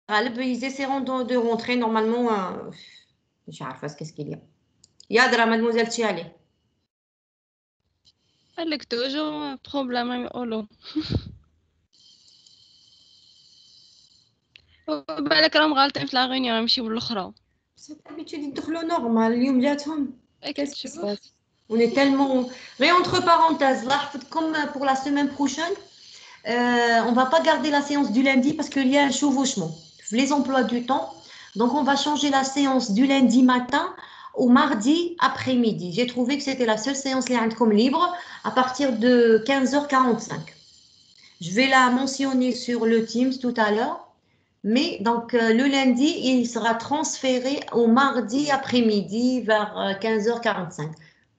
ils essaieront de rentrer normalement. Je sais pas qu'est-ce qu'il y a. Yadra, mademoiselle Tiali. قال لك توجو بروبليم يقولوا بالك راهم غالطين في لا غونيون يمشيو للاخرى. C'est d'habitude يدخلوا normal اليوم جاتهم. Qu'est-ce qui se كتشوف passe? On est tellement. Mais entre parenthèses, là, comme pour la semaine prochaine, on ne va pas garder la séance du lundi parce qu'il y a un chevauchement. Les emplois du temps. Donc, on va changer la séance du lundi matin au mardi après-midi. J'ai trouvé que c'était la seule séance comme libre à partir de 15h45. Je vais la mentionner sur le Teams tout à l'heure. Mais donc, le lundi, il sera transféré au mardi après-midi vers 15h45.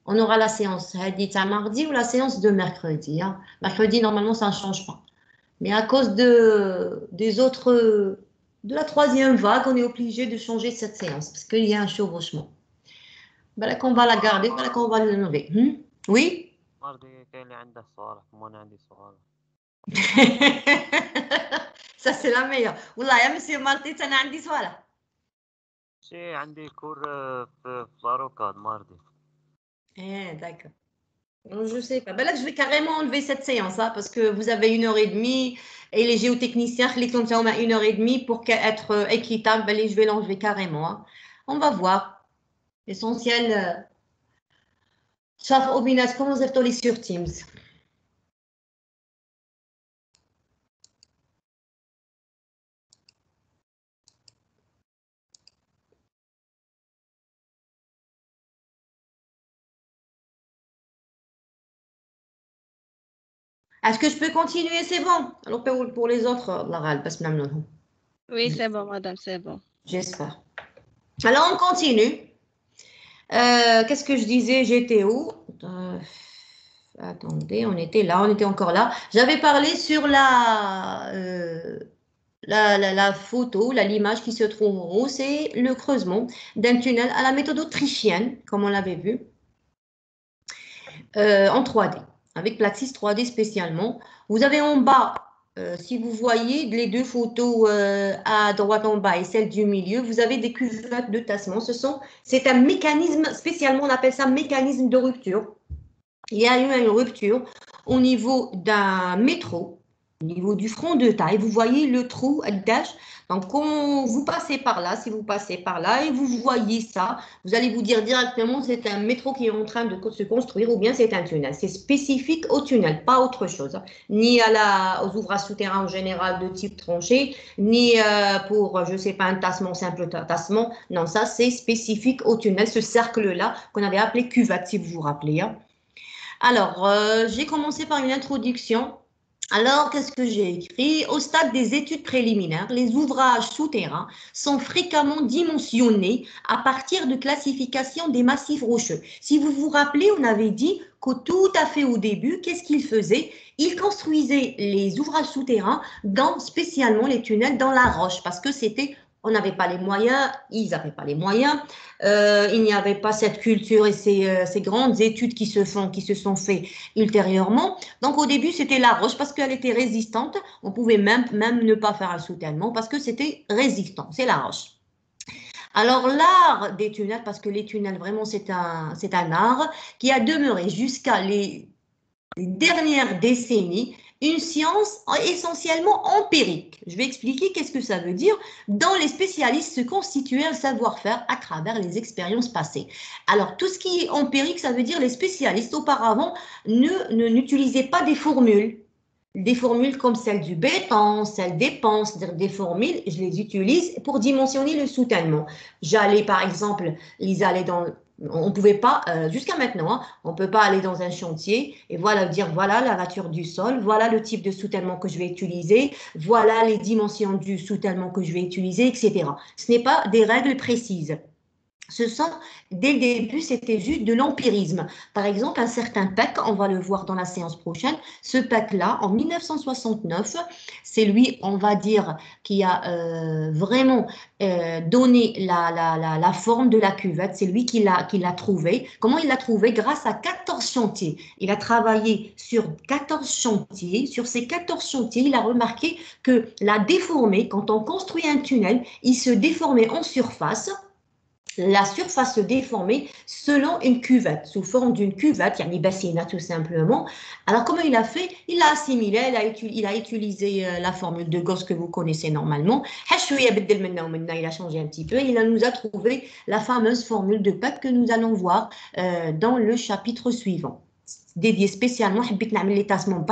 On aura la séance à mardi ou la séance de mercredi. Hein. Mercredi, normalement, ça ne change pas. Mais à cause des autres, de la troisième vague, on est obligé de changer cette séance parce qu'il y a un chevauchement. Ben qu'on va la garder, ben qu'on va l'enlever. Oui? مرضي كاين اللي عنده صوالح وانا عندي صوالح. Ça, c'est la meilleure. والله يا مسيو مالتي أنا عندي صوالح. شي عندي كور في لاروكاد مرضي. D'accord. Je sais pas. Ben là, je vais carrément enlever cette séance hein, parce que vous avez 1h30 et les géotechniciens, les compteurs ont 1h30 pour être équitable. Ben, je vais l'enlever carrément. Hein. On va voir. L'essentiel, sauf au binat, comment vous êtes sur Teams? Est-ce que je peux continuer? C'est bon. Alors pour les autres, Allah passe même. Oui, c'est bon, madame, c'est bon. J'espère. Alors, on continue. Qu'est-ce que je disais? J'étais où? Attendez, on était là, on était encore là. J'avais parlé sur la photo, l'image qui se trouve en haut, c'est le creusement d'un tunnel à la méthode autrichienne, comme on l'avait vu, en 3D, avec Plaxis 3D spécialement. Vous avez en bas, si vous voyez les deux photos à droite en bas et celle du milieu, vous avez des cuvettes de tassement. C'est un mécanisme, spécialement on appelle ça mécanisme de rupture. Il y a eu une rupture au niveau d'un métro, au niveau du front de taille. Vous voyez le trou, le dash. Donc, quand vous passez par là, si vous passez par là et vous voyez ça, vous allez vous dire directement c'est un métro qui est en train de se construire ou bien c'est un tunnel. C'est spécifique au tunnel, pas autre chose. Ni aux ouvrages souterrains en général de type tranché, ni pour, je ne sais pas, un tassement, simple tassement. Non, ça, c'est spécifique au tunnel, ce cercle-là qu'on avait appelé cuvette, si vous vous rappelez. Hein. Alors, j'ai commencé par une introduction. Alors, qu'est-ce que j'ai écrit? Au stade des études préliminaires, les ouvrages souterrains sont fréquemment dimensionnés à partir de classification des massifs rocheux. Si vous vous rappelez, on avait dit qu'au tout à fait au début, qu'est-ce qu'ils faisaient? Ils construisaient les ouvrages souterrains spécialement les tunnels dans la roche parce que on n'avait pas les moyens, ils n'avaient pas les moyens, il n'y avait pas cette culture et ces grandes études qui se sont faites ultérieurement. Donc au début, c'était la roche parce qu'elle était résistante. On pouvait même ne pas faire un soutènement parce que c'était résistant, c'est la roche. Alors l'art des tunnels, parce que les tunnels, vraiment, c'est un art qui a demeuré jusqu'à les dernières décennies une science essentiellement empirique. Je vais expliquer qu'est-ce que ça veut dire. Dont les spécialistes se constituaient un savoir-faire à travers les expériences passées. Alors, tout ce qui est empirique, ça veut dire les spécialistes auparavant n'utilisaient pas des formules. Des formules comme celle du béton, celle des pans, c'est-à-dire des formules, je les utilise pour dimensionner le soutènement. J'allais, par exemple, on ne pouvait pas, jusqu'à maintenant, hein, on ne peut pas aller dans un chantier et dire voilà la nature du sol, voilà le type de soutènement que je vais utiliser, voilà les dimensions du soutènement que je vais utiliser, etc. Ce n'est pas des règles précises. ce sont, dès le début, c'était juste de l'empirisme. Par exemple, un certain Peck, on va le voir dans la séance prochaine, ce Peck-là, en 1969, c'est lui, on va dire, qui a vraiment donné la forme de la cuvette, c'est lui qui l'a trouvé. Comment il l'a trouvé? Grâce à 14 chantiers. Il a travaillé sur 14 chantiers. Sur ces 14 chantiers, il a remarqué que la déformée, quand on construit un tunnel, il se déformait en surface. La surface se déformait selon une cuvette, sous forme d'une cuvette, yani bassina tout simplement. Alors comment il a fait? Il l'a assimilé, il a utilisé la formule de Gauss que vous connaissez normalement. Il a changé un petit peu, il nous a trouvé la fameuse formule de Peck que nous allons voir dans le chapitre suivant. Dédié spécialement les tassements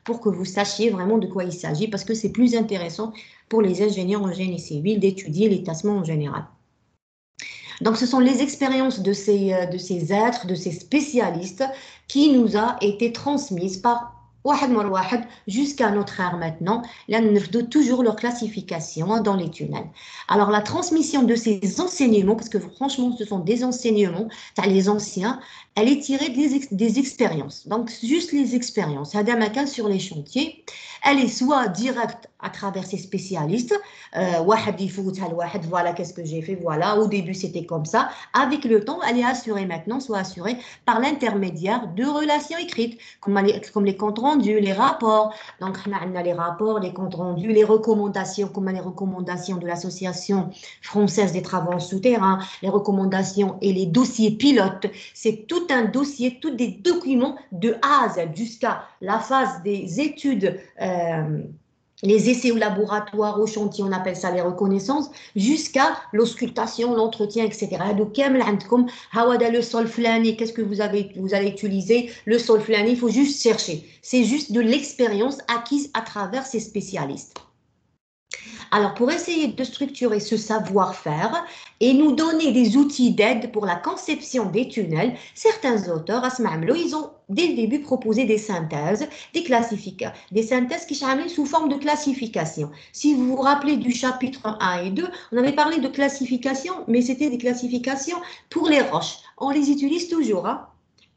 pour que vous sachiez vraiment de quoi il s'agit, parce que c'est plus intéressant pour les ingénieurs en génie civil d'étudier les tassements en général. Donc, ce sont les expériences de ces êtres, de ces spécialistes qui nous a été transmises par jusqu'à notre ère maintenant. Là, nous avons toujours leur classification dans les tunnels. Alors, la transmission de ces enseignements, parce que franchement, ce sont des enseignements, les anciens, elle est tirée des expériences. Donc, juste les expériences. Hadamakan sur les chantiers, elle est soit directe à travers ces spécialistes, voilà qu'est-ce que j'ai fait, voilà, au début c'était comme ça. Avec le temps, elle est assurée maintenant, soit assurée par l'intermédiaire de relations écrites, comme les comptes rendus, les rapports. Donc, on a les rapports, les comptes rendus, les recommandations, comme les recommandations de l'Association française des travaux souterrains, les recommandations et les dossiers pilotes. C'est tout un dossier, tous des documents de A à Z jusqu'à la phase des études. Les essais au laboratoire, au chantier, on appelle ça les reconnaissances, jusqu'à l'auscultation, l'entretien, etc. Donc, le sol flâni, qu'est-ce que vous allez utiliser? Le sol flâni, il faut juste chercher. C'est juste de l'expérience acquise à travers ces spécialistes. Alors, pour essayer de structurer ce savoir-faire et nous donner des outils d'aide pour la conception des tunnels, certains auteurs, ils ont dès le début proposé des synthèses, des synthèses qui sont sous forme de classification. Si vous vous rappelez du chapitre 1 et 2, on avait parlé de classification, mais c'était des classifications pour les roches. On les utilise toujours, hein?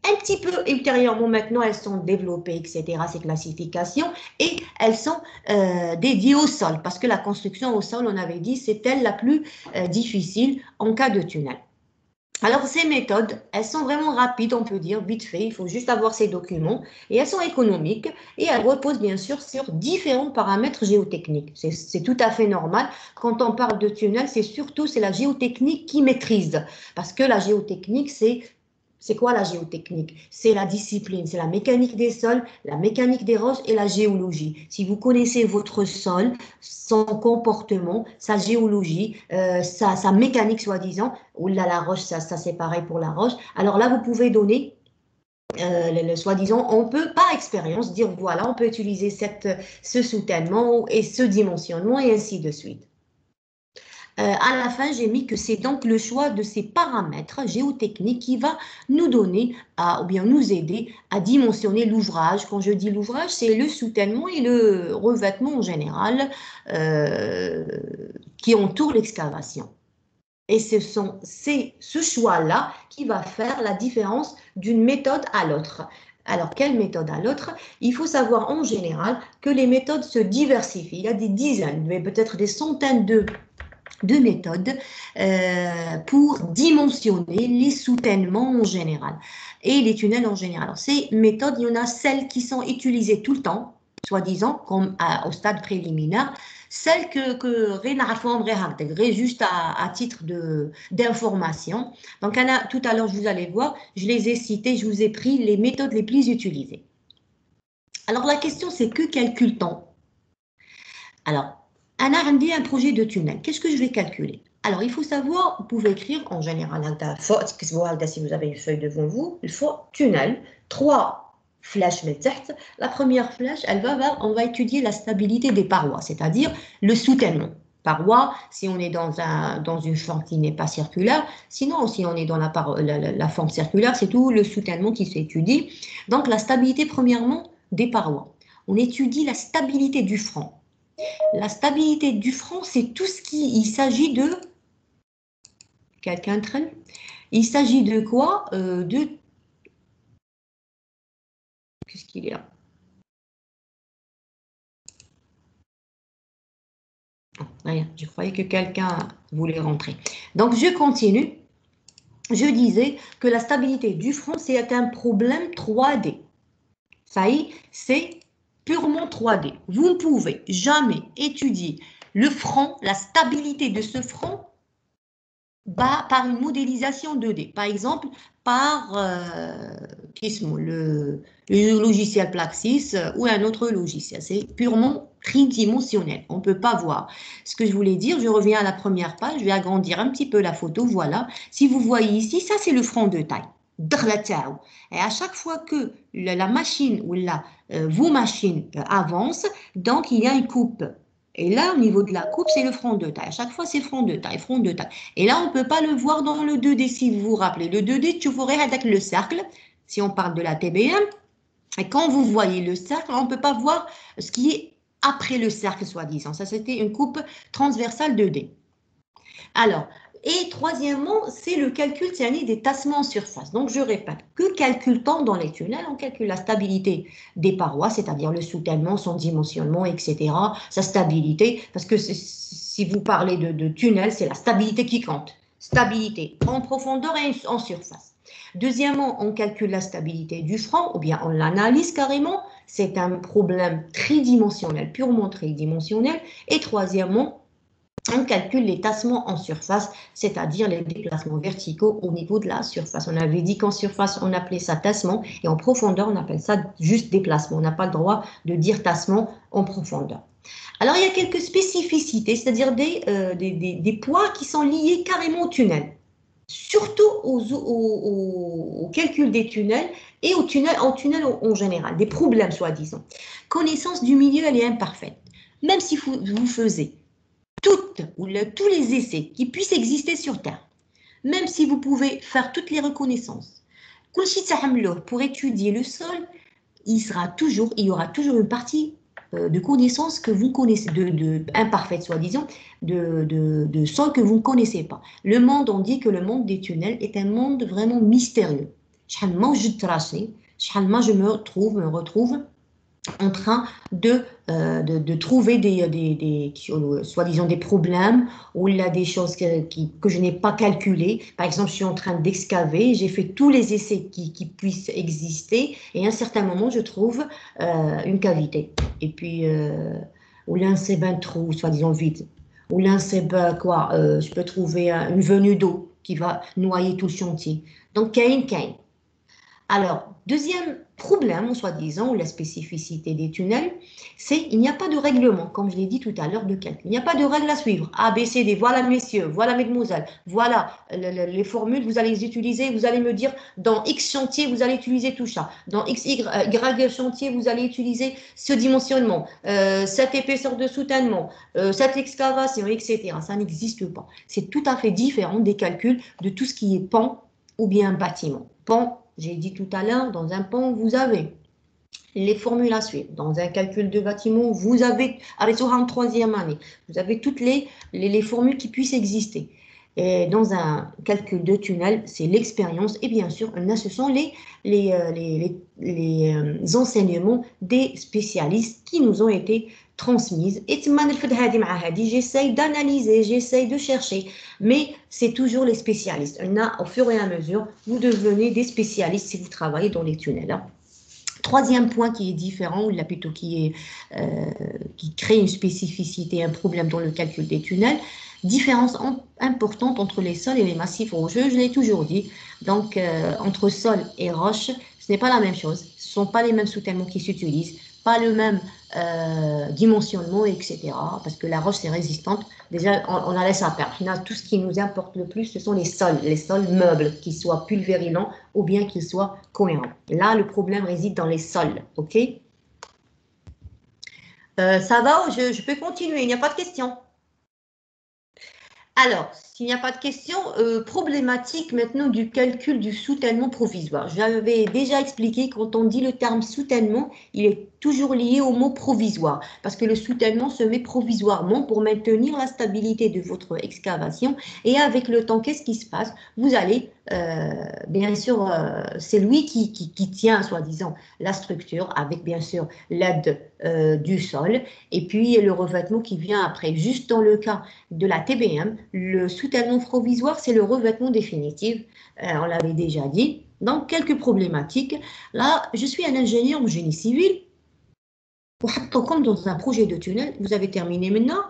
Un petit peu ultérieurement, maintenant, elles sont développées, etc., ces classifications, et elles sont dédiées au sol, parce que la construction au sol, on avait dit, c'est elle la plus difficile en cas de tunnel. Alors, ces méthodes, elles sont vraiment rapides, on peut dire, vite fait, il faut juste avoir ces documents, et elles sont économiques, et elles reposent bien sûr sur différents paramètres géotechniques. C'est tout à fait normal. Quand on parle de tunnel, c'est la géotechnique qui maîtrise, parce que la géotechnique, c'est quoi la géotechnique? C'est la discipline, c'est la mécanique des sols, la mécanique des roches et la géologie. Si vous connaissez votre sol, son comportement, sa géologie, sa mécanique soi-disant, ou là la roche, ça c'est pareil pour la roche, alors là vous pouvez donner soi-disant, on peut par expérience dire voilà, on peut utiliser ce soutènement et ce dimensionnement et ainsi de suite. À la fin, j'ai mis que c'est donc le choix de ces paramètres géotechniques qui va nous donner, ou bien nous aider à dimensionner l'ouvrage. Quand je dis l'ouvrage, c'est le soutènement et le revêtement en général qui entoure l'excavation. Et c'est ce choix-là qui va faire la différence d'une méthode à l'autre. Alors, quelle méthode à l'autre? Il faut savoir en général que les méthodes se diversifient. Il y a des dizaines, mais peut-être des centaines de méthodes pour dimensionner les soutènements en général et les tunnels en général. Alors, ces méthodes, il y en a celles qui sont utilisées tout le temps, soi-disant, comme au stade préliminaire, celles que juste à titre d'information. Donc, tout à l'heure, vous allez voir, je les ai citées, je vous ai pris les méthodes les plus utilisées. Alors, la question, c'est que calcule-t-on? Alors, on a un projet de tunnel. Qu'est-ce que je vais calculer? Alors, il faut savoir, vous pouvez écrire en général, si vous avez une feuille devant vous, il faut tunnel, 3 flèches. La première flèche, on va étudier la stabilité des parois, c'est-à-dire le soutènement. Paroi, si on est dans une forme qui n'est pas circulaire, sinon, si on est dans la forme circulaire, c'est tout le soutènement qui s'étudie. Donc, la stabilité, premièrement, des parois. On étudie la stabilité du front. La stabilité du front, c'est tout ce il s'agit de Quelqu'un traîne? Il s'agit de quoi? Qu'est-ce qu'il y a? Rien, je croyais que quelqu'un voulait rentrer. Donc, je continue. Je disais que la stabilité du franc, c'est un problème 3D. Ça y est, c'est purement 3D. Vous ne pouvez jamais étudier le franc, la stabilité de ce franc, par une modélisation 2D. Par exemple, par le logiciel Plaxis ou un autre logiciel. C'est purement tridimensionnel. On ne peut pas voir. Ce que je voulais dire, je reviens à la première page, je vais agrandir un petit peu la photo. Voilà. Si vous voyez ici, ça c'est le franc de taille. Et à chaque fois que la machine ou vos machines avancent, donc il y a une coupe. Et là, au niveau de la coupe, c'est le front de taille. À chaque fois, c'est front de taille, front de taille. Et là, on ne peut pas le voir dans le 2D, si vous vous rappelez. Le 2D, tu ferais avec le cercle, si on parle de la TBM. Et quand vous voyez le cercle, on ne peut pas voir ce qui est après le cercle, soi-disant. Ça, c'était une coupe transversale 2D. Alors, et troisièmement, c'est le calcul des tassements en surface. Donc, je répète, que calcule-t-on dans les tunnels? On calcule la stabilité des parois, c'est-à-dire le soutènement, son dimensionnement, etc., sa stabilité, parce que si vous parlez de tunnel, c'est la stabilité qui compte. Stabilité en profondeur et en surface. Deuxièmement, on calcule la stabilité du franc, ou bien on l'analyse carrément. C'est un problème tridimensionnel, purement tridimensionnel. Et troisièmement, on calcule les tassements en surface, c'est-à-dire les déplacements verticaux au niveau de la surface. On avait dit qu'en surface, on appelait ça tassement, et en profondeur, on appelle ça juste déplacement. On n'a pas le droit de dire tassement en profondeur. Alors, il y a quelques spécificités, c'est-à-dire des poids qui sont liés carrément au tunnel, surtout au calcul des tunnels et au tunnel en général, des problèmes soi-disant. Connaissance du milieu, elle est imparfaite. Même si vous faisiez tous les essais qui puissent exister sur Terre, même si vous pouvez faire toutes les reconnaissances, pour étudier le sol, il y aura toujours une partie de connaissances que vous connaissez, imparfaite soi-disant, de sol que vous ne connaissez pas. Le monde, on dit que le monde des tunnels est un monde vraiment mystérieux. Je me retrouve en train de trouver soi-disant des problèmes ou il y a des choses que je n'ai pas calculées. Par exemple, je suis en train d'excaver, j'ai fait tous les essais qui puissent exister et à un certain moment, je trouve une cavité. Et puis, ou là, c'est un trou, soi-disant vide. Ou là, c'est je peux trouver une venue d'eau qui va noyer tout le chantier. Donc, Cain. Alors, deuxième problème, soi-disant, ou la spécificité des tunnels, c'est qu'il n'y a pas de règlement, comme je l'ai dit tout à l'heure, de calcul. Il n'y a pas de règle à suivre. A, B, C, D, voilà messieurs, voilà mesdemoiselles, voilà les formules, vous allez les utiliser, vous allez me dire, dans X chantier, vous allez utiliser tout ça. Dans X, Y chantier, vous allez utiliser ce dimensionnement, cette épaisseur de soutènement, cette excavation, etc. Ça n'existe pas. C'est tout à fait différent des calculs de tout ce qui est pont ou bien bâtiment. Pont, j'ai dit tout à l'heure, dans un pont, vous avez les formules à suivre. Dans un calcul de bâtiment, vous avez, en troisième année, vous avez toutes les formules qui puissent exister. Et dans un calcul de tunnel, c'est l'expérience et bien sûr, ce sont les enseignements des spécialistes qui nous ont été transmises. Et j'essaye d'analyser, j'essaye de chercher, mais c'est toujours les spécialistes. Au fur et à mesure, vous devenez des spécialistes si vous travaillez dans les tunnels. Troisième point qui est différent, ou là plutôt qui crée une spécificité, un problème dans le calcul des tunnels, différence importante entre les sols et les massifs rocheux, je l'ai toujours dit. Donc, entre sol et roche, ce n'est pas la même chose. Ce ne sont pas les mêmes soutènements qui s'utilisent, pas le même dimensionnement, etc. Parce que la roche, c'est résistante. Déjà, on la laisse à perdre. Tout ce qui nous importe le plus, ce sont les sols meubles, qu'ils soient pulvérilants ou bien qu'ils soient cohérents. Là, le problème réside dans les sols, ok? Ça va? Je peux continuer, il n'y a pas de question. Alors, S'il n'y a pas de questions, problématique maintenant du calcul du soutènement provisoire. J'avais déjà expliqué, quand on dit le terme soutènement, il est toujours lié au mot provisoire, parce que le soutènement se met provisoirement pour maintenir la stabilité de votre excavation, et avec le temps, qu'est-ce qui se passe? Vous allez, bien sûr, c'est lui qui tient, soi-disant, la structure, avec bien sûr l'aide du sol, et puis le revêtement qui vient après. Juste dans le cas de la TBM, le soutènement provisoire, c'est le revêtement définitif, on l'avait déjà dit. Donc, quelques problématiques. Là, je suis un ingénieur en génie civil. Comme dans un projet de tunnel, vous avez terminé maintenant,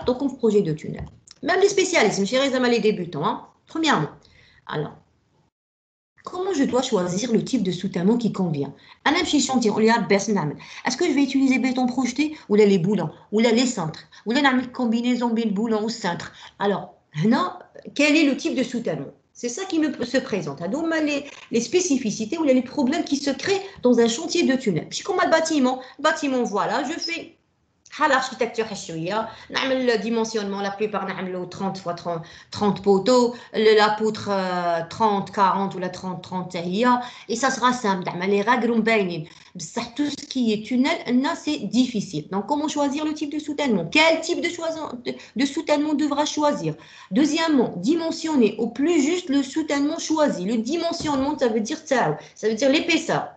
comme projet de tunnel. Même les spécialistes, chez les débutants, hein. Premièrement. Alors, comment je dois choisir le type de soutènement qui convient? Un petit chantier, on est-ce que je vais utiliser béton projeté ou les boulons ou les cintres ou une combinaison de boulons au cintre? Alors, là, quel est le type de soutènement? C'est ça qui se présente. Donc, les spécificités ou les problèmes qui se créent dans un chantier de tunnel. Puis, comme le bâtiment, voilà, je fais l'architecture HUIA, le dimensionnement, la plupart 30 x 30 poteaux, la poutre 30, 40 ou la 30, 30 et ça sera simple. Les règles tout ce qui est tunnel, c'est difficile. Donc, comment choisir le type de soutènement? Quel type de soutènement devra choisir? Deuxièmement, dimensionner au plus juste le soutènement choisi. Le dimensionnement, ça veut dire l'épaisseur.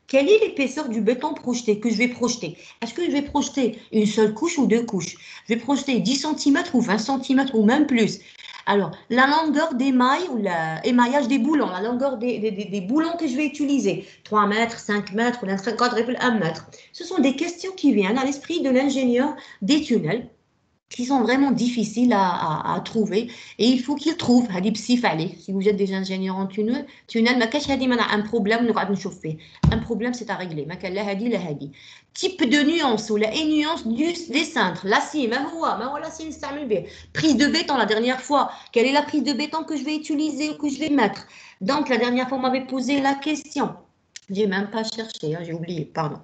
Quelle est l'épaisseur du béton projeté que je vais projeter? Est-ce que je vais projeter une seule couche ou deux couches? Je vais projeter 10 cm ou 20 cm ou même plus. Alors, la longueur des mailles ou l'émaillage des boulons, la longueur des boulons que je vais utiliser, 3 mètres, 5 mètres ou 1 mètre. Ce sont des questions qui viennent à l'esprit de l'ingénieur des tunnels, qui sont vraiment difficiles à trouver, et il faut qu'ils trouvent. Si vous êtes des ingénieurs en tunnel, un problème, un problème, c'est à régler. Type de nuance ou la nuance des cintres, l'acier, prise de béton la dernière fois, quelle est la prise de béton que je vais utiliser ou que je vais mettre? Donc la dernière fois, on m'avait posé la question. J'ai même pas cherché, hein, j'ai oublié, pardon.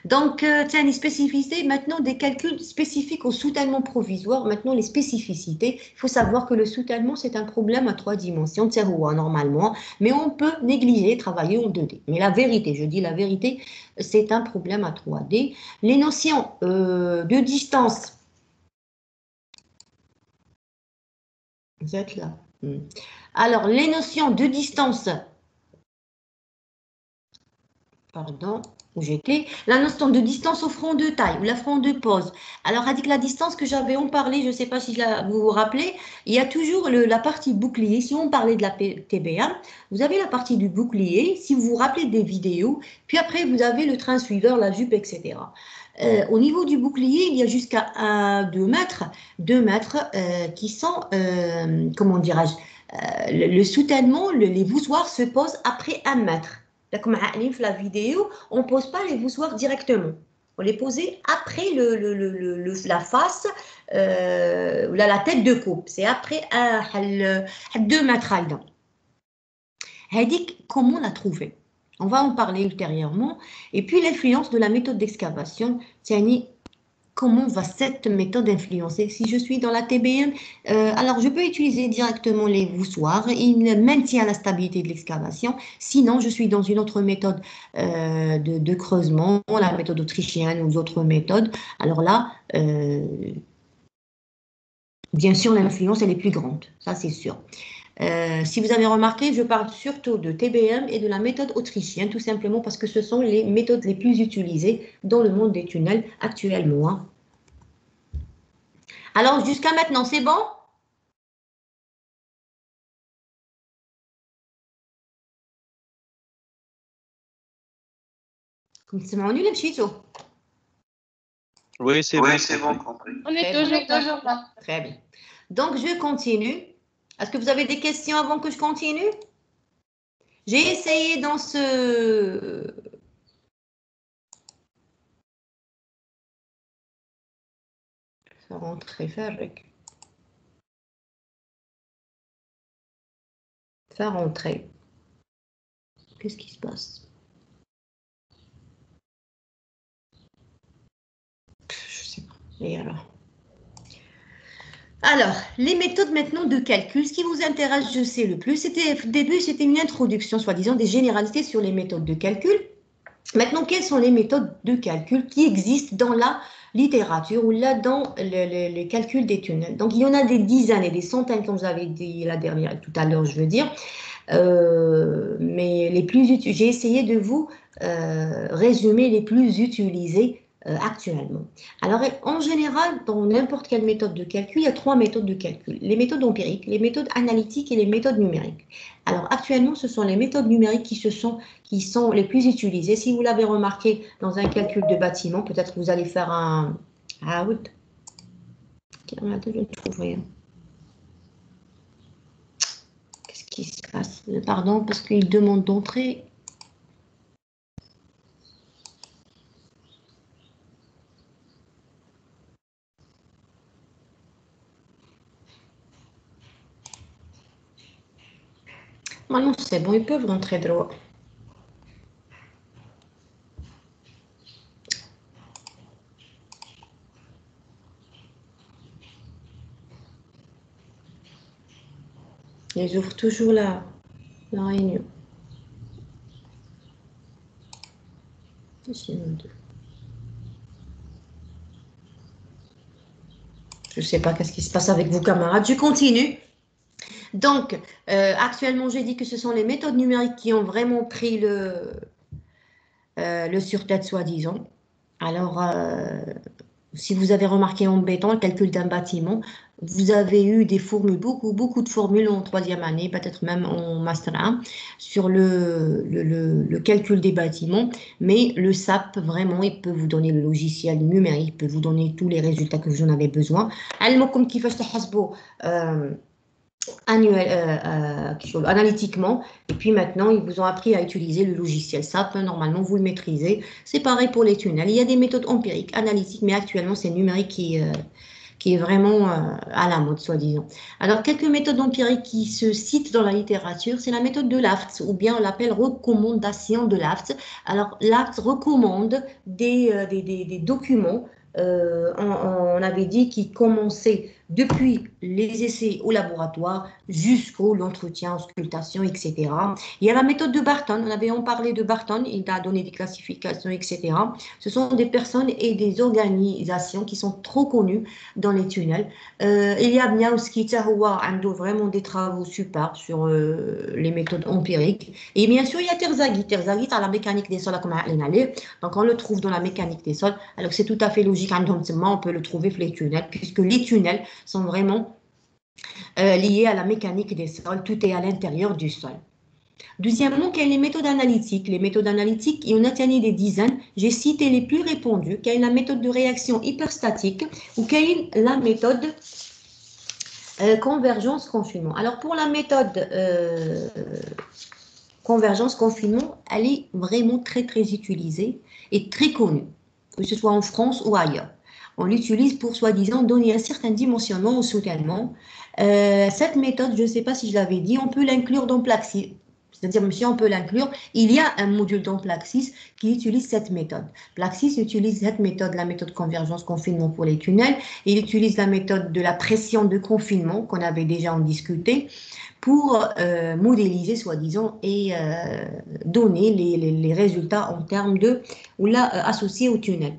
Donc, tiens, les spécificités, maintenant des calculs spécifiques au soutènement provisoire. Maintenant, les spécificités, il faut savoir que le soutènement, c'est un problème à 3 dimensions, normalement, mais on peut négliger, travailler en 2D. Mais la vérité, je dis la vérité, c'est un problème à 3D. Les notions de distance, vous êtes là. Alors, les notions de distance, pardon, où j'étais, la notion de distance au front de taille ou la front de pose. Alors, avec la distance que j'avais en parlé, je ne sais pas si vous vous rappelez, il y a toujours la partie bouclier. Si on parlait de la TBA, vous avez la partie du bouclier, si vous vous rappelez des vidéos, puis après, vous avez le train suiveur, la jupe, etc. Au niveau du bouclier, il y a jusqu'à 2 mètres, qui sont, comment dirais-je, le soutènement, les voussoirs se posent après 1 mètre. Comme la vidéo, on ne pose pas les voussoirs directement. On les pose après la face, la tête de coupe. C'est après 2 mètres. Comment la trouver? On va en parler ultérieurement. Et puis l'influence de la méthode d'excavation, comment va cette méthode influencer? Si je suis dans la TBM, alors je peux utiliser directement les voussoirs, il maintient la stabilité de l'excavation. Sinon, je suis dans une autre méthode de creusement, la méthode autrichienne ou d'autres méthodes. Alors là, bien sûr, l'influence, elle est plus grande, ça c'est sûr. Si vous avez remarqué, je parle surtout de TBM et de la méthode autrichienne, tout simplement parce que ce sont les méthodes les plus utilisées dans le monde des tunnels actuellement, hein. Alors, jusqu'à maintenant, c'est bon? Oui, c'est bon, compris. On est toujours là. Très bien. Donc, je continue. Est-ce que vous avez des questions avant que je continue? J'ai essayé dans ce... Ça rentre très avec. Faire rentrer. Qu'est-ce qui se passe? Je sais pas. Et alors? Alors, les méthodes maintenant de calcul, ce qui vous intéresse, je sais le plus, au début, c'était une introduction, soi-disant, des généralités sur les méthodes de calcul. Maintenant, quelles sont les méthodes de calcul qui existent dans la littérature ou là dans le calcul des tunnels? Donc, il y en a des dizaines et des centaines, comme j'avais dit la dernière, tout à l'heure, je veux dire. Mais les plus j'ai essayé de vous résumer les plus utilisés actuellement. Alors, en général, dans n'importe quelle méthode de calcul, il y a trois méthodes de calcul. Les méthodes empiriques, les méthodes analytiques et les méthodes numériques. Alors, actuellement, ce sont les méthodes numériques qui sont les plus utilisées. Si vous l'avez remarqué dans un calcul de bâtiment, peut-être vous allez faire un... Ah oui, je ne trouve rien. Qu'est-ce qui se passe? Pardon, parce qu'il demande d'entrer. Maintenant, c'est bon, ils peuvent rentrer droit. Ils ouvrent toujours la réunion. Je ne sais pas qu'est-ce qui se passe avec vous, camarades. Je continue. Donc, actuellement, j'ai dit que ce sont les méthodes numériques qui ont vraiment pris le sur-tête, soi-disant. Alors, si vous avez remarqué en béton, le calcul d'un bâtiment, vous avez eu des formules, beaucoup de formules en troisième année, peut-être même en master 1, sur le calcul des bâtiments. Mais le SAP, vraiment, il peut vous donner le logiciel numérique, il peut vous donner tous les résultats que vous en avez besoin. علمكم كيفاش تحسبوا analytiquement, et puis maintenant ils vous ont appris à utiliser le logiciel SAP, normalement vous le maîtrisez. C'est pareil pour les tunnels, il y a des méthodes empiriques, analytiques, mais actuellement c'est numérique qui est vraiment à la mode, soi-disant. Alors, quelques méthodes empiriques qui se citent dans la littérature, c'est la méthode de Lafts, ou bien on l'appelle recommandation de Lafts. Alors, Lafts recommande des documents, on avait dit, qui commençaient depuis les essais au laboratoire jusqu'au l'entretien, auscultation, etc. Il y a la méthode de Barton, on avait en parlé de Barton, il a donné des classifications, etc. Ce sont des personnes et des organisations qui sont trop connues dans les tunnels. Il y a Miawski, Tahoua, Ando, vraiment des travaux super sur les méthodes empiriques. Et bien sûr, il y a Terzaghi. Terzaghi, à la mécanique des sols, comme on allait. Donc, on le trouve dans la mécanique des sols. Alors, c'est tout à fait logique. On peut le trouver dans les tunnels, puisque les tunnels sont vraiment liés à la mécanique des sols. Tout est à l'intérieur du sol. Deuxièmement, quelles sont les méthodes analytiques? Les méthodes analytiques, il y en a des dizaines. J'ai cité les plus répandues. Quelle est la méthode de réaction hyperstatique ou quelle est la méthode convergence-confinement? Alors, pour la méthode convergence-confinement, elle est vraiment très utilisée et très connue, que ce soit en France ou ailleurs. On l'utilise pour, soi-disant, donner un certain dimensionnement au soutènement. Cette méthode, je ne sais pas si je l'avais dit, on peut l'inclure dans Plaxis. C'est-à-dire, si on peut l'inclure, il y a un module dans Plaxis qui utilise cette méthode. Plaxis utilise cette méthode, la méthode convergence-confinement pour les tunnels. Il utilise la méthode de la pression de confinement qu'on avait déjà en discuté pour modéliser, soi-disant, et donner les résultats en termes de, ou là, associés au tunnel.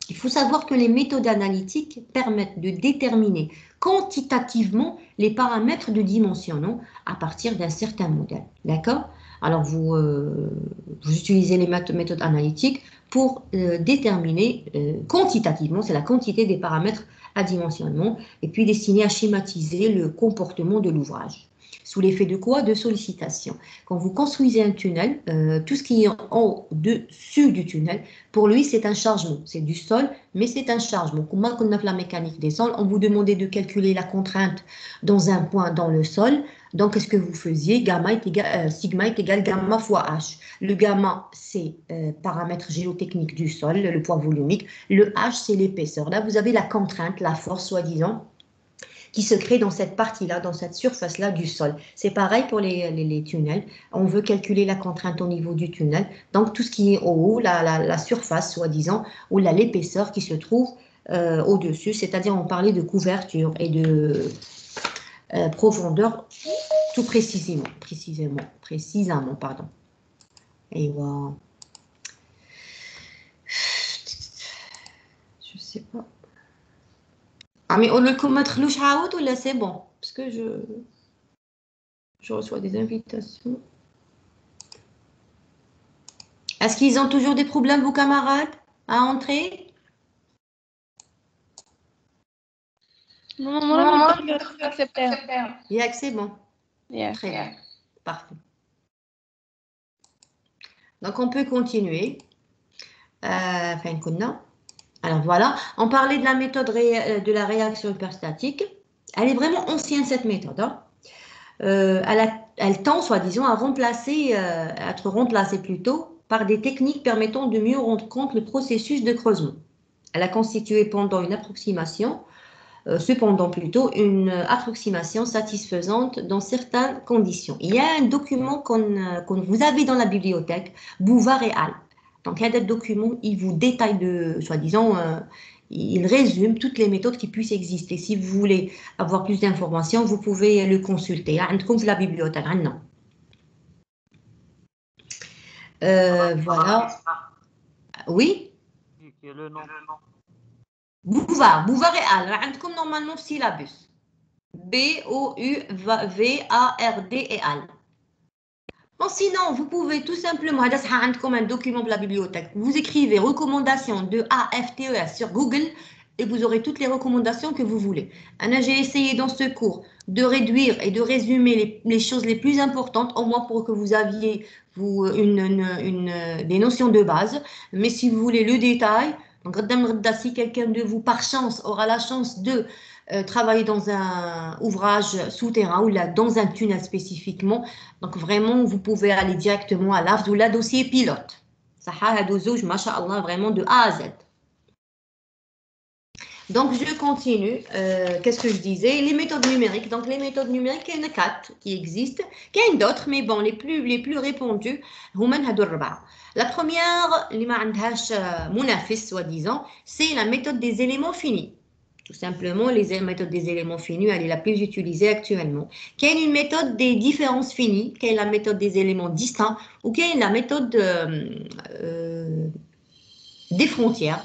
Il faut savoir que les méthodes analytiques permettent de déterminer quantitativement les paramètres de dimensionnement à partir d'un certain modèle. D'accord? Alors, vous utilisez les méthodes analytiques pour déterminer quantitativement, c'est la quantité des paramètres à dimensionnement, et puis destiné à schématiser le comportement de l'ouvrage. Sous l'effet de quoi? De sollicitation. Quand vous construisez un tunnel, tout ce qui est au-dessus du tunnel, pour lui, c'est un chargement. C'est du sol, mais c'est un chargement. Comme on a la mécanique des sols, on vous demandait de calculer la contrainte dans un point dans le sol. Donc, qu'est-ce que vous faisiez? Sigma est égal gamma fois H. Le gamma, c'est paramètre géotechnique du sol, le poids volumique. Le H, c'est l'épaisseur. Là, vous avez la contrainte, la force, soi-disant, qui se crée dans cette partie-là, dans cette surface-là du sol. C'est pareil pour les tunnels. On veut calculer la contrainte au niveau du tunnel. Donc, tout ce qui est au haut, la surface, soi-disant, ou l'épaisseur qui se trouve au-dessus, c'est-à-dire on parlait de couverture et de profondeur tout précisément, pardon. Et voilà. Je sais pas. Ah mais on le commettre louche haout ou là c'est bon parce que je reçois des invitations. Est-ce qu'ils ont toujours des problèmes vos camarades à entrer? Non, accepter. Yeah, c'est bon. Yeah. Très bien. Parfait. Donc, on peut continuer. Alors, voilà. On parlait de la méthode de la réaction hyperstatique. Elle est vraiment ancienne, cette méthode. Hein. Elle tend, soi-disant, à être remplacée plutôt par des techniques permettant de mieux rendre compte le processus de creusement. Elle a constitué cependant plutôt une approximation satisfaisante dans certaines conditions. Il y a un document que vous avez dans la bibliothèque, Bouvard et Al. Donc, il y a des documents, il vous détaille soi-disant, il résume toutes les méthodes qui puissent exister. Si vous voulez avoir plus d'informations, vous pouvez le consulter. Comme la bibliothèque, non. Voilà. Oui. Le nom. Bouvard et Al. Vous avez normalement le syllabus. B-O-U-V-A-R-D et Al. Bon, sinon, vous pouvez tout simplement, comme un document de la bibliothèque, vous écrivez recommandations de AFTES sur Google et vous aurez toutes les recommandations que vous voulez. J'ai essayé dans ce cours de réduire et de résumer les choses les plus importantes, au moins pour que vous aviez des notions de base. Mais si vous voulez le détail, donc, si quelqu'un de vous, par chance, aura la chance de travailler dans un ouvrage souterrain ou là, dans un tunnel spécifiquement, donc vraiment, vous pouvez aller directement à l'AFD ou la dossier pilote. Ça a vraiment de A à Z. Donc, je continue. Qu'est-ce que je disais? Les méthodes numériques. Donc, les méthodes numériques, il y en a 4 qui existent. Il y en a d'autres, mais bon, les plus répandues, la première, soi-disant, c'est la méthode des éléments finis. Tout simplement, les méthodes des éléments finis, elle est la plus utilisée actuellement. Il y a une méthode des différences finies, qui est la méthode des éléments distincts, ou qui est la méthode des frontières.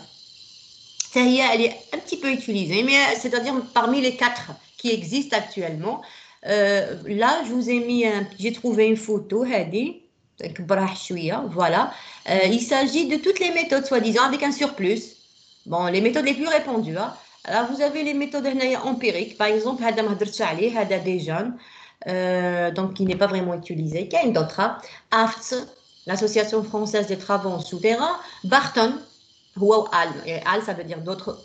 Elle est un petit peu utilisée, mais c'est-à-dire parmi les 4 qui existent actuellement. Là, je vous ai mis, j'ai trouvé une photo, voilà. Il s'agit de toutes les méthodes, soi-disant, avec un surplus. Bon, les méthodes les plus répandues. Hein. Alors, vous avez les méthodes empiriques. Par exemple, des jeunes, donc qui n'est pas vraiment utilisé. Il y a une autre. AFTS, l'Association française des travaux souterrains. Barton, ou Al, ça veut dire d'autres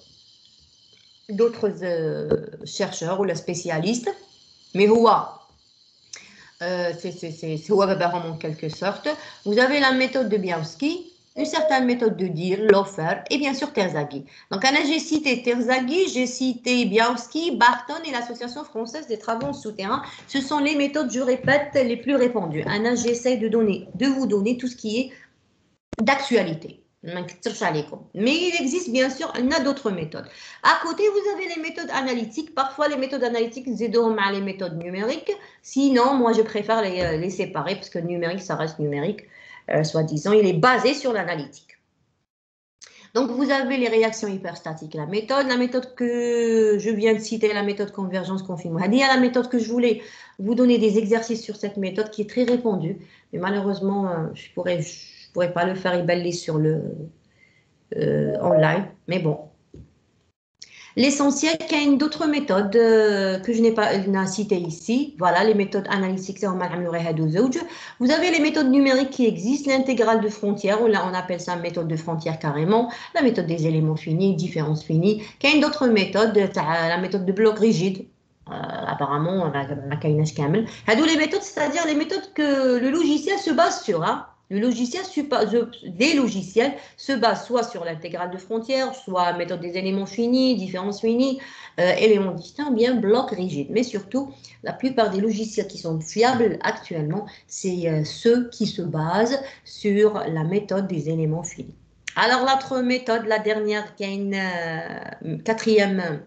chercheurs ou les spécialistes. Mais c'est en quelque sorte. Vous avez la méthode de Białowski, une certaine méthode de Deal, Lofer et bien sûr Terzaghi. Donc, j'ai cité Terzaghi, j'ai cité Białowski, Barton et l'Association française des travaux souterrains. Ce sont les méthodes, je répète, les plus répandues. J'essaie de vous donner tout ce qui est d'actualité. Mais il existe bien sûr d'autres méthodes. À côté, vous avez les méthodes analytiques. Parfois, les méthodes analytiques aident les méthodes numériques. Sinon, moi, je préfère les séparer parce que le numérique, ça reste numérique, soi-disant. Il est basé sur l'analytique. Donc, vous avez les réactions hyperstatiques. La méthode que je viens de citer, la méthode convergence confirmée. Il y a la méthode que je voulais vous donner des exercices sur cette méthode qui est très répandue. Mais malheureusement, je pourrais pas le faire éballer sur le online, mais bon. L'essentiel, qu'il y a d'autres méthodes que je n'ai pas citées ici. Voilà, les méthodes analytiques, vous avez les méthodes numériques qui existent, l'intégrale de frontières, ou là on appelle ça méthode de frontières carrément, la méthode des éléments finis, différences finies. Il y a d'autres méthodes, la méthode de bloc rigide. Apparemment, les méthodes, c'est-à-dire les méthodes que le logiciel se base sur. Hein. Des logiciels se basent soit sur l'intégrale de frontières, soit méthode des éléments finis, différences finies, éléments distincts, bien bloc rigide. Mais surtout, la plupart des logiciels qui sont fiables actuellement, c'est ceux qui se basent sur la méthode des éléments finis. Alors, l'autre méthode, la dernière, qui est une quatrième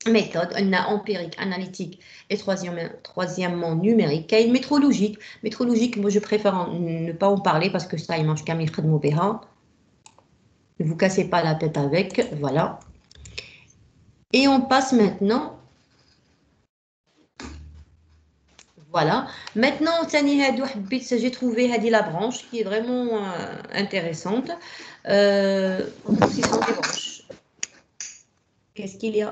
méthode, on a empirique, analytique et troisièmement numérique, qui est une métrologique. Métrologique, moi je préfère ne pas en parler parce que ça, il mange comme il fait de mauvais. Ne vous cassez pas la tête avec, voilà. Et on passe maintenant. Voilà. Maintenant, j'ai trouvé la branche qui est vraiment intéressante. Ce sont des branches. Qu'est-ce qu'il y a?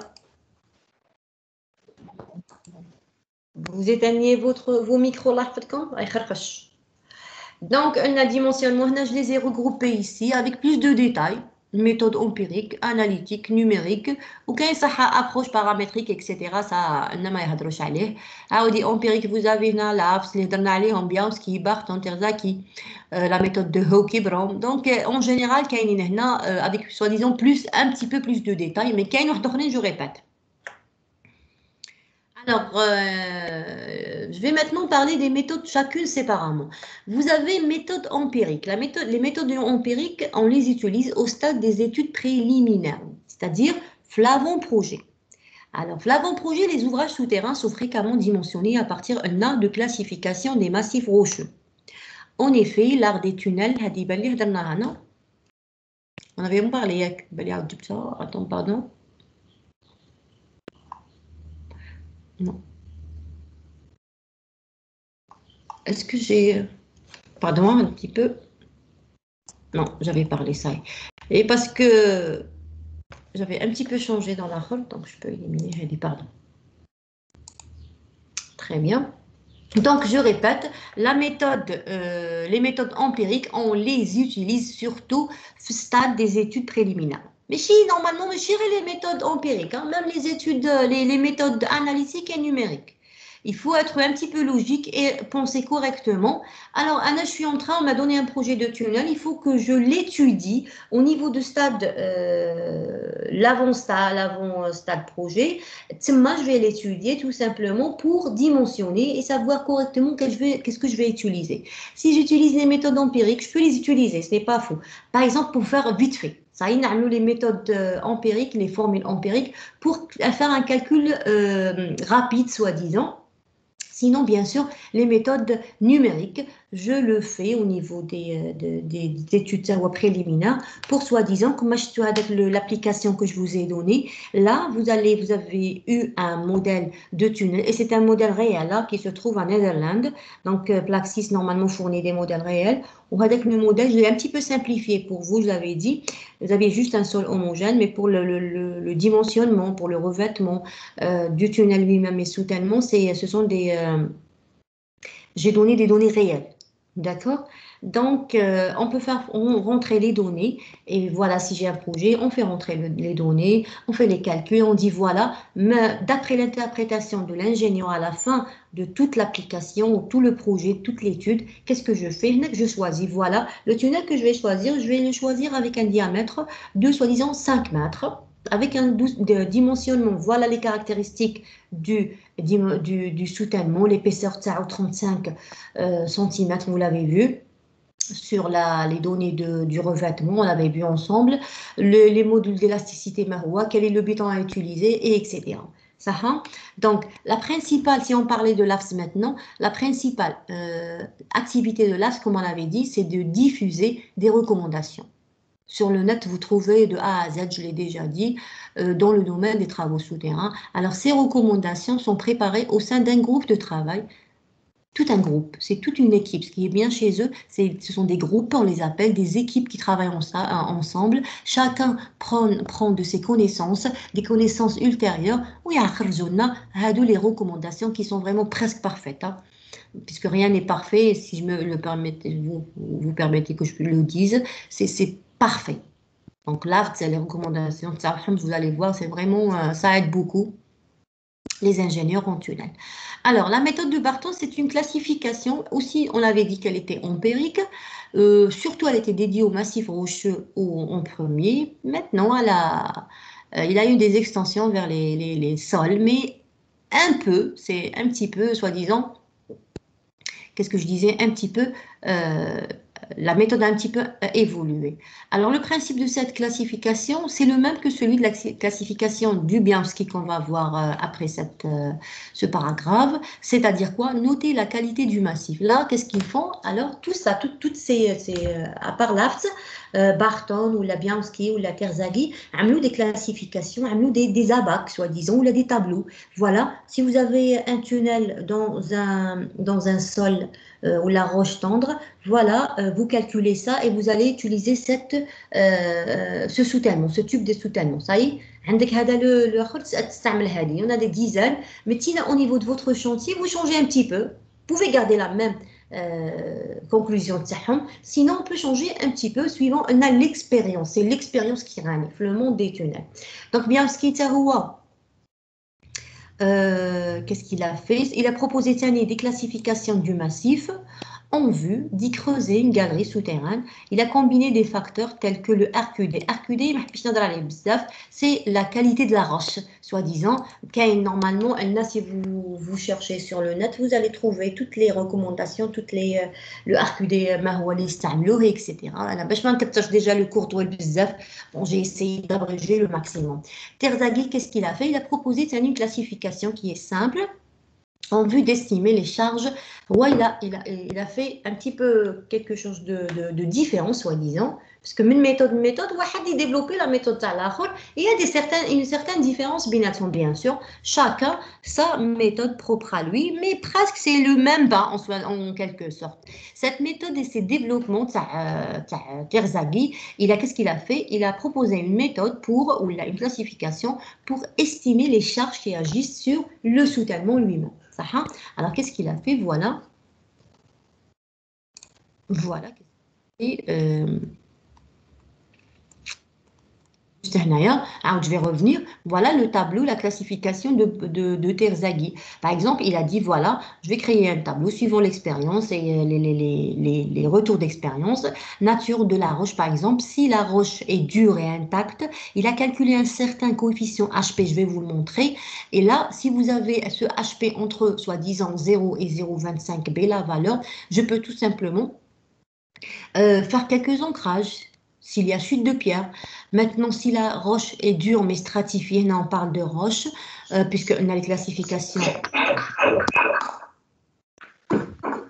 Vous éteignez vos micros là. Donc, on a dimensionnement, je les ai regroupés ici avec plus de détails. Méthode empirique, analytique, numérique, ou quand ça approche paramétrique, etc. Ça, on n'a pas يهضروش عليه. عاودي empirique, vous avez là l'APS, les درنا عليهم bien, qui Barton, Terzaki, la méthode de Hockey-Brom. Donc, en général, كاينين هنا avec soi-disant un petit peu plus de détails, mais كاين واحد اخرين, je répète. Alors, je vais maintenant parler des méthodes chacune séparément. Vous avez méthode empirique. Les méthodes empiriques, on les utilise au stade des études préliminaires, c'est-à-dire l'avant-projet. Alors, l'avant-projet, les ouvrages souterrains sont fréquemment dimensionnés à partir d'un de classification des massifs rocheux. En effet, l'art des tunnels, on avait parlé, attends, pardon. Non. Est-ce que j'ai... Pardon, un petit peu. Non, j'avais parlé ça. Et parce que j'avais un petit peu changé dans la rôle, donc je peux éliminer, j'ai dit pardon. Très bien. Donc, je répète, les méthodes empiriques, on les utilise surtout au stade des études préliminaires. Mais si, normalement, les méthodes empiriques, hein, même les études, les méthodes analytiques et numériques. Il faut être un petit peu logique et penser correctement. Alors, Anna, je suis en train, on m'a donné un projet de tunnel, il faut que je l'étudie au niveau de stade, l'avant-stade projet. Moi, je vais l'étudier tout simplement pour dimensionner et savoir correctement qu'est-ce que je vais utiliser. Si j'utilise les méthodes empiriques, je peux les utiliser, ce n'est pas faux. Par exemple, pour faire vite fait. Ça y est, les méthodes empiriques, les formules empiriques, pour faire un calcul rapide, soi-disant. Sinon, bien sûr, les méthodes numériques, je le fais au niveau des études préliminaires pour soi-disant, comme je suis avec l'application que je vous ai donnée. Là, vous avez eu un modèle de tunnel et c'est un modèle réel là, qui se trouve en Netherlands. Donc, Plaxis normalement fournit des modèles réels. Avec le modèle, je l'ai un petit peu simplifié pour vous, je l'avais dit. Vous avez juste un sol homogène, mais pour le dimensionnement, pour le revêtement du tunnel lui-même et soutènement, ce sont des... j'ai donné des données réelles, d'accord? Donc, on peut rentrer les données et voilà, si j'ai un projet, on fait rentrer les données, on fait les calculs, on dit voilà, mais d'après l'interprétation de l'ingénieur à la fin de toute l'application, ou tout le projet, toute l'étude, qu'est-ce que je fais? Je choisis, voilà, le tunnel que je vais le choisir avec un diamètre de soi-disant 5 mètres. Avec un dimensionnement, voilà les caractéristiques du soutènement, l'épaisseur de 35 cm, vous l'avez vu, sur les données du revêtement, on l'avait vu ensemble, les modules d'élasticité Maroua, quel est le béton à utiliser, et etc. Ça, hein? Donc, la principale, si on parlait de l'AFS maintenant, la principale activité de l'AFS, comme on l'avait dit, c'est de diffuser des recommandations. Sur le net, vous trouvez de A à Z, je l'ai déjà dit, dans le domaine des travaux souterrains. Alors, ces recommandations sont préparées au sein d'un groupe de travail. Tout un groupe, c'est toute une équipe. Ce qui est bien chez eux, ce sont des groupes, on les appelle des équipes qui travaillent ensemble. Chacun prend de ses connaissances, des connaissances ultérieures. Oui, à les recommandations qui sont vraiment presque parfaites. Hein. Puisque rien n'est parfait, si je me le permettez, vous permettez que je le dise, c'est parfait. Donc l'art, c'est les recommandations, vous allez voir, c'est vraiment, ça aide beaucoup les ingénieurs en tunnel. Alors, la méthode de Barton, c'est une classification, aussi on avait dit qu'elle était empirique, surtout elle était dédiée aux massifs rocheux en premier. Maintenant, il a eu des extensions vers les sols, mais c'est un petit peu, soi-disant, qu'est-ce que je disais, un petit peu la méthode a un petit peu évolué. Alors, le principe de cette classification, c'est le même que celui de la classification du Bianchi qu'on va voir après ce paragraphe. C'est-à-dire quoi? Noter la qualité du massif. Là, qu'est-ce qu'ils font? Alors, tout ça, toutes à part l'AFT, Barton ou la Bianchi ou la Terzaghi, ont des classifications, ont des abacs, soi-disant, ou là, des tableaux. Voilà, si vous avez un tunnel dans un sol ou la roche tendre, voilà, vous calculez ça et vous allez utiliser ce soutènement, ce tube de soutènement. Ça y est, عندك هذا le آخر تستعمل هذه. Il y en a des dizaines, mais si au niveau de votre chantier, vous changez un petit peu. Vous pouvez garder la même conclusion تاعهم, sinon on peut changer un petit peu suivant l'expérience. C'est l'expérience qui règne, le monde des tunnels. Donc bien ce qui est qu'est-ce qu'il a fait? Il a proposé des classifications du massif en vue d'y creuser une galerie souterraine. Il a combiné des facteurs tels que le RQD. RQD, c'est la qualité de la roche, soi-disant. Normalement, si vous cherchez sur le net, vous allez trouver toutes les recommandations, le RQD, etc. Je déjà le cours de bon, j'ai essayé d'abréger le maximum. Terzaghi, qu'est-ce qu'il a fait? Il a proposé une classification qui est simple en vue d'estimer les charges. Ouais, il a fait un petit peu quelque chose de différent, soi-disant, parce que une méthode, il a développé la méthode à la il y a une certaine différence, bien sûr, chacun sa méthode propre à lui, mais presque c'est le même bas en quelque sorte. Cette méthode et ses développements, Terzaghi, qu'est-ce qu'il a fait? Il a proposé une méthode ou une classification pour estimer les charges qui agissent sur le soutènement lui-même. Alors, qu'est-ce qu'il a fait? Voilà. Et je vais revenir. Voilà le tableau, la classification de Terzaghi. Par exemple, il a dit, voilà, je vais créer un tableau suivant l'expérience et les retours d'expérience. Nature de la roche, par exemple, si la roche est dure et intacte, il a calculé un certain coefficient HP, je vais vous le montrer. Et là, si vous avez ce HP entre, soi-disant, 0 et 0,25 B, la valeur, je peux tout simplement faire quelques ancrages. S'il y a chute de pierre. Maintenant, si la roche est dure mais stratifiée, là on parle de roche, puisqu'on a les classifications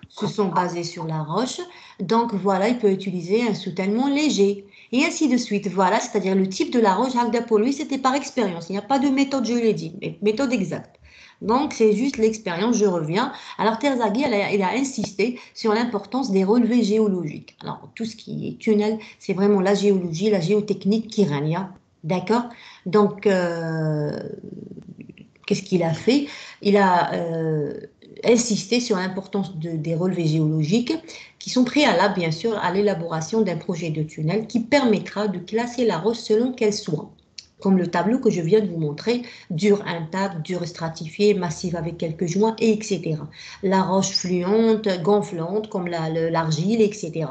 se sont basées sur la roche. Donc voilà, il peut utiliser un soutènement léger. Et ainsi de suite. Voilà, c'est-à-dire le type de la roche, pour lui, c'était par expérience. Il n'y a pas de méthode, je l'ai dit, mais méthode exacte. Donc, c'est juste l'expérience, je reviens. Alors, Terzaghi, il a insisté sur l'importance des relevés géologiques. Alors, tout ce qui est tunnel, c'est vraiment la géologie, la géotechnique qui règne. D'accord? Donc, qu'est-ce qu'il a fait? Il a insisté sur l'importance des relevés géologiques qui sont préalables, bien sûr, à l'élaboration d'un projet de tunnel qui permettra de classer la roche selon qu'elle soit. Comme le tableau que je viens de vous montrer, dur intact, dur stratifié, massif avec quelques joints, etc. La roche fluente, gonflante, comme l'argile, etc.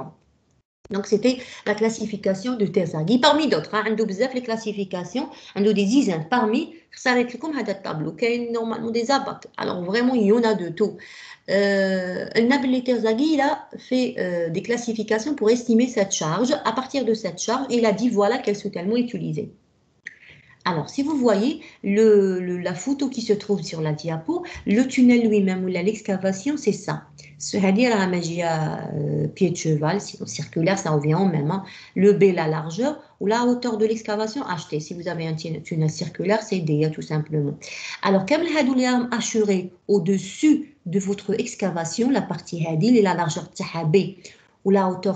Donc, c'était la classification de Terzaghi. Parmi d'autres, les classifications, des dizaines. Parmi, ça va être comme un tableau, qui a normalement des abacs. Alors, vraiment, il y en a de tout. Nabil Terzaghi, il a fait des classifications pour estimer cette charge. À partir de cette charge, il a dit voilà quel soutènement utiliser. Alors, si vous voyez la photo qui se trouve sur la diapo, le tunnel lui-même ou l'excavation, c'est ça. C'est-à-dire la magie pied de cheval, sinon circulaire, ça revient au même. Hein. Le B, la largeur, ou la hauteur de l'excavation, HT. Si vous avez un tunnel circulaire, c'est D, tout simplement. Alors, comme le hadouliam assuré au-dessus de votre excavation, la partie hadil et la largeur B ou la hauteur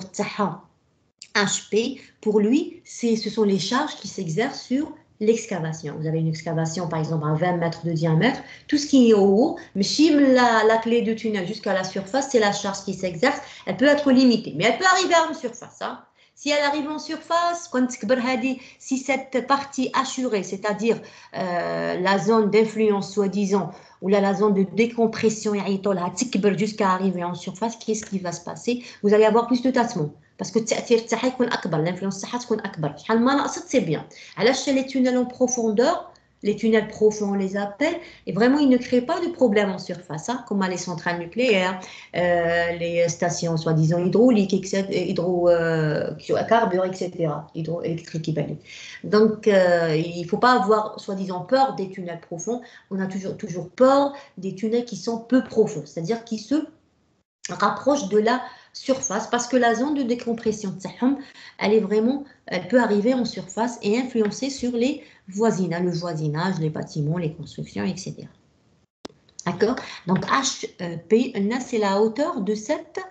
HP, pour lui, ce sont les charges qui s'exercent sur l'excavation. Vous avez une excavation, par exemple, à 20 mètres de diamètre. Tout ce qui est au haut, mais si la clé de tunnel jusqu'à la surface, c'est la charge qui s'exerce. Elle peut être limitée, mais elle peut arriver à une surface. Hein. Si elle arrive en surface, si cette partie assurée, c'est-à-dire la zone d'influence, soi-disant, ou la zone de décompression, jusqu'à arriver en surface, qu'est-ce qui va se passer? Vous allez avoir plus de tassements. Parce que l'influence تاعها تكون اكبر شحال ما نقصت c'est bien. علاش les tunnels en profondeur les tunnels profonds, on les appelle, et vraiment, ils ne créent pas de problème en surface, hein, comme à les centrales nucléaires, les stations soi-disant hydrauliques, hydrocarbures, etc., hydroélectriques. Donc, il ne faut pas avoir soi-disant peur des tunnels profonds, on a toujours peur des tunnels qui sont peu profonds, c'est-à-dire qui se rapprochent de la surface, parce que la zone de décompression, elle peut arriver en surface et influencer sur le voisinage, les bâtiments, les constructions, etc. D'accord? Donc, HP, c'est la hauteur de cette,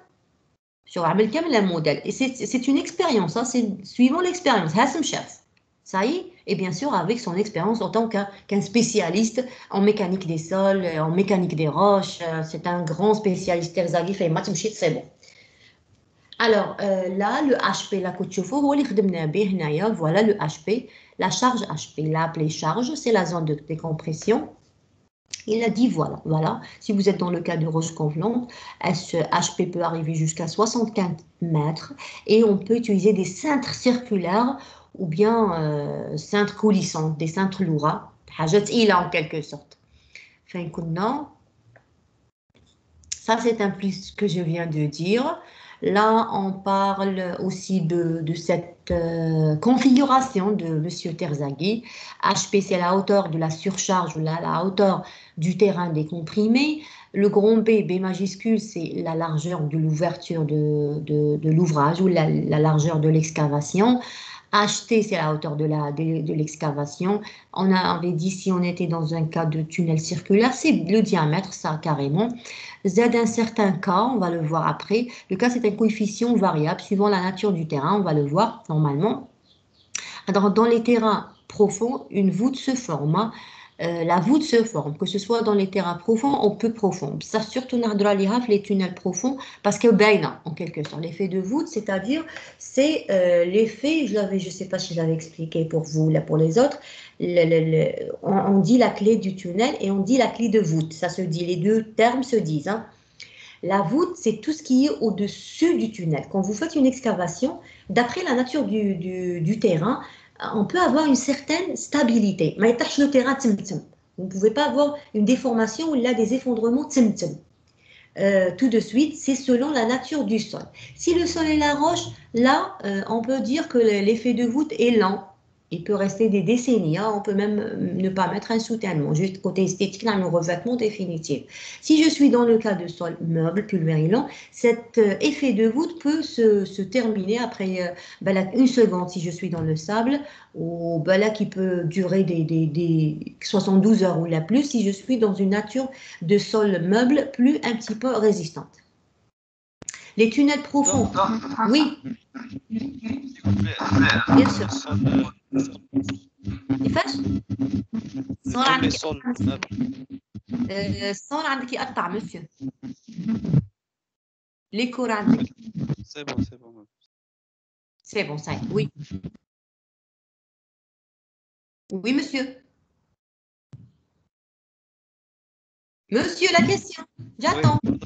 sur le modèle. Et c'est une expérience, hein, c'est suivant l'expérience. Ça y est, et bien sûr avec son expérience en tant qu'un spécialiste en mécanique des sols, en mécanique des roches. C'est un grand spécialiste. Terzaghi fait c'est bon. Alors là, le HP, la voilà le HP, la charge HP, il l'a appelé charge, c'est la zone de décompression. Il a dit voilà, si vous êtes dans le cas de roche gonflante, ce HP peut arriver jusqu'à 75 mètres et on peut utiliser des cintres circulaires ou bien cintres coulissantes, des cintres lourds, il a en quelque sorte. Ça, c'est un plus que je viens de dire. Là, on parle aussi de cette configuration de M. Terzaghi. HP, c'est la hauteur de la surcharge ou la hauteur du terrain décomprimé. Le grand B, B majuscule, c'est la largeur de l'ouverture de l'ouvrage ou la largeur de l'excavation. HT, c'est la hauteur de l'excavation. On avait dit si on était dans un cas de tunnel circulaire, c'est le diamètre, ça carrément. Z, un certain cas, on va le voir après. Le cas, c'est un coefficient variable suivant la nature du terrain, on va le voir normalement. Alors, dans les terrains profonds, une voûte se forme. La voûte se forme, que ce soit dans les terrains profonds ou peu profonds. Ça, surtout, les tunnels profonds, parce que en quelque sorte, l'effet de voûte, c'est-à-dire, c'est l'effet, je ne sais pas si j'avais expliqué pour vous, là, pour les autres, on dit la clé du tunnel et on dit la clé de voûte. Ça se dit, les deux termes se disent. Hein. La voûte, c'est tout ce qui est au-dessus du tunnel. Quand vous faites une excavation, d'après la nature du terrain, on peut avoir une certaine stabilité. Mais le terrain, vous ne pouvez pas avoir une déformation où il y a des effondrements. Tout de suite, c'est selon la nature du sol. Si le sol est la roche, là, on peut dire que l'effet de voûte est lent. Il peut rester des décennies. Hein. On peut même ne pas mettre un soutènement. Juste côté esthétique, dans le revêtement définitif. Si je suis dans le cas de sol meuble, pulvérillant, cet effet de voûte peut se terminer après une seconde si je suis dans le sable, ou qui peut durer des 72 heures ou la plus si je suis dans une nature de sol meuble un petit peu résistante. Les tunnels profonds. Oui. Bien sûr. كيفاش؟ الصور عندك يقطع مسيو. Les cours عندك. C'est bon. C'est bon, ça y est. Oui. Oui, monsieur. Monsieur, la question. J'attends. Oui.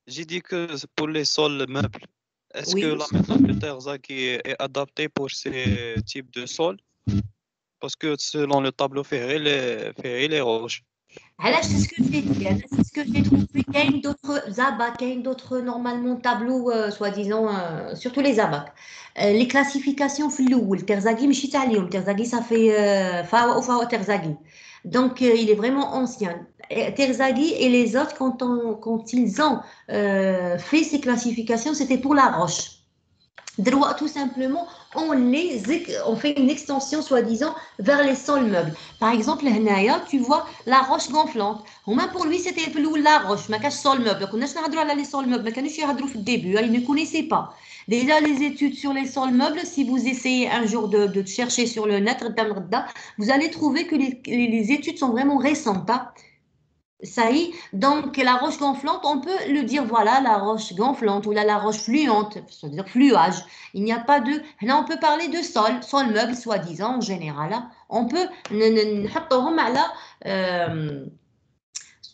J'ai dit que pour les sols meubles, est-ce Oui. que la méthode de Terzaghi est adaptée pour ces types de sols? Parce que selon le tableau ferré, les roches. Alors, c'est ce que j'ai dit. C'est ce que j'ai trouvé. Il y a d'autres abacs, il y a d'autres normalement tableaux, soi-disant, surtout les abacs. Les classifications floues. Terzaghi, mais je Terzaghi, ça fait Fawa Terzaghi. Donc, il est vraiment ancien. Terzaghi et les autres, quand ils ont fait ces classifications, c'était pour la roche. Droit, tout simplement, on fait une extension, soi-disant, vers les sols meubles. Par exemple, là, tu vois la roche gonflante. Même pour lui, c'était la roche, mais cache sol meuble. On a les sols meubles, mais au début, il ne connaissait pas. Déjà, les études sur les sols meubles, si vous essayez un jour de chercher sur le net, vous allez trouver que les études sont vraiment récentes. Hein. Ça y est, donc la roche gonflante, on peut le dire, voilà, la roche gonflante ou la roche fluente, c'est-à-dire fluage. Il n'y a pas de... Là, on peut parler de sol meuble, soi-disant, en général. Hein. On peut...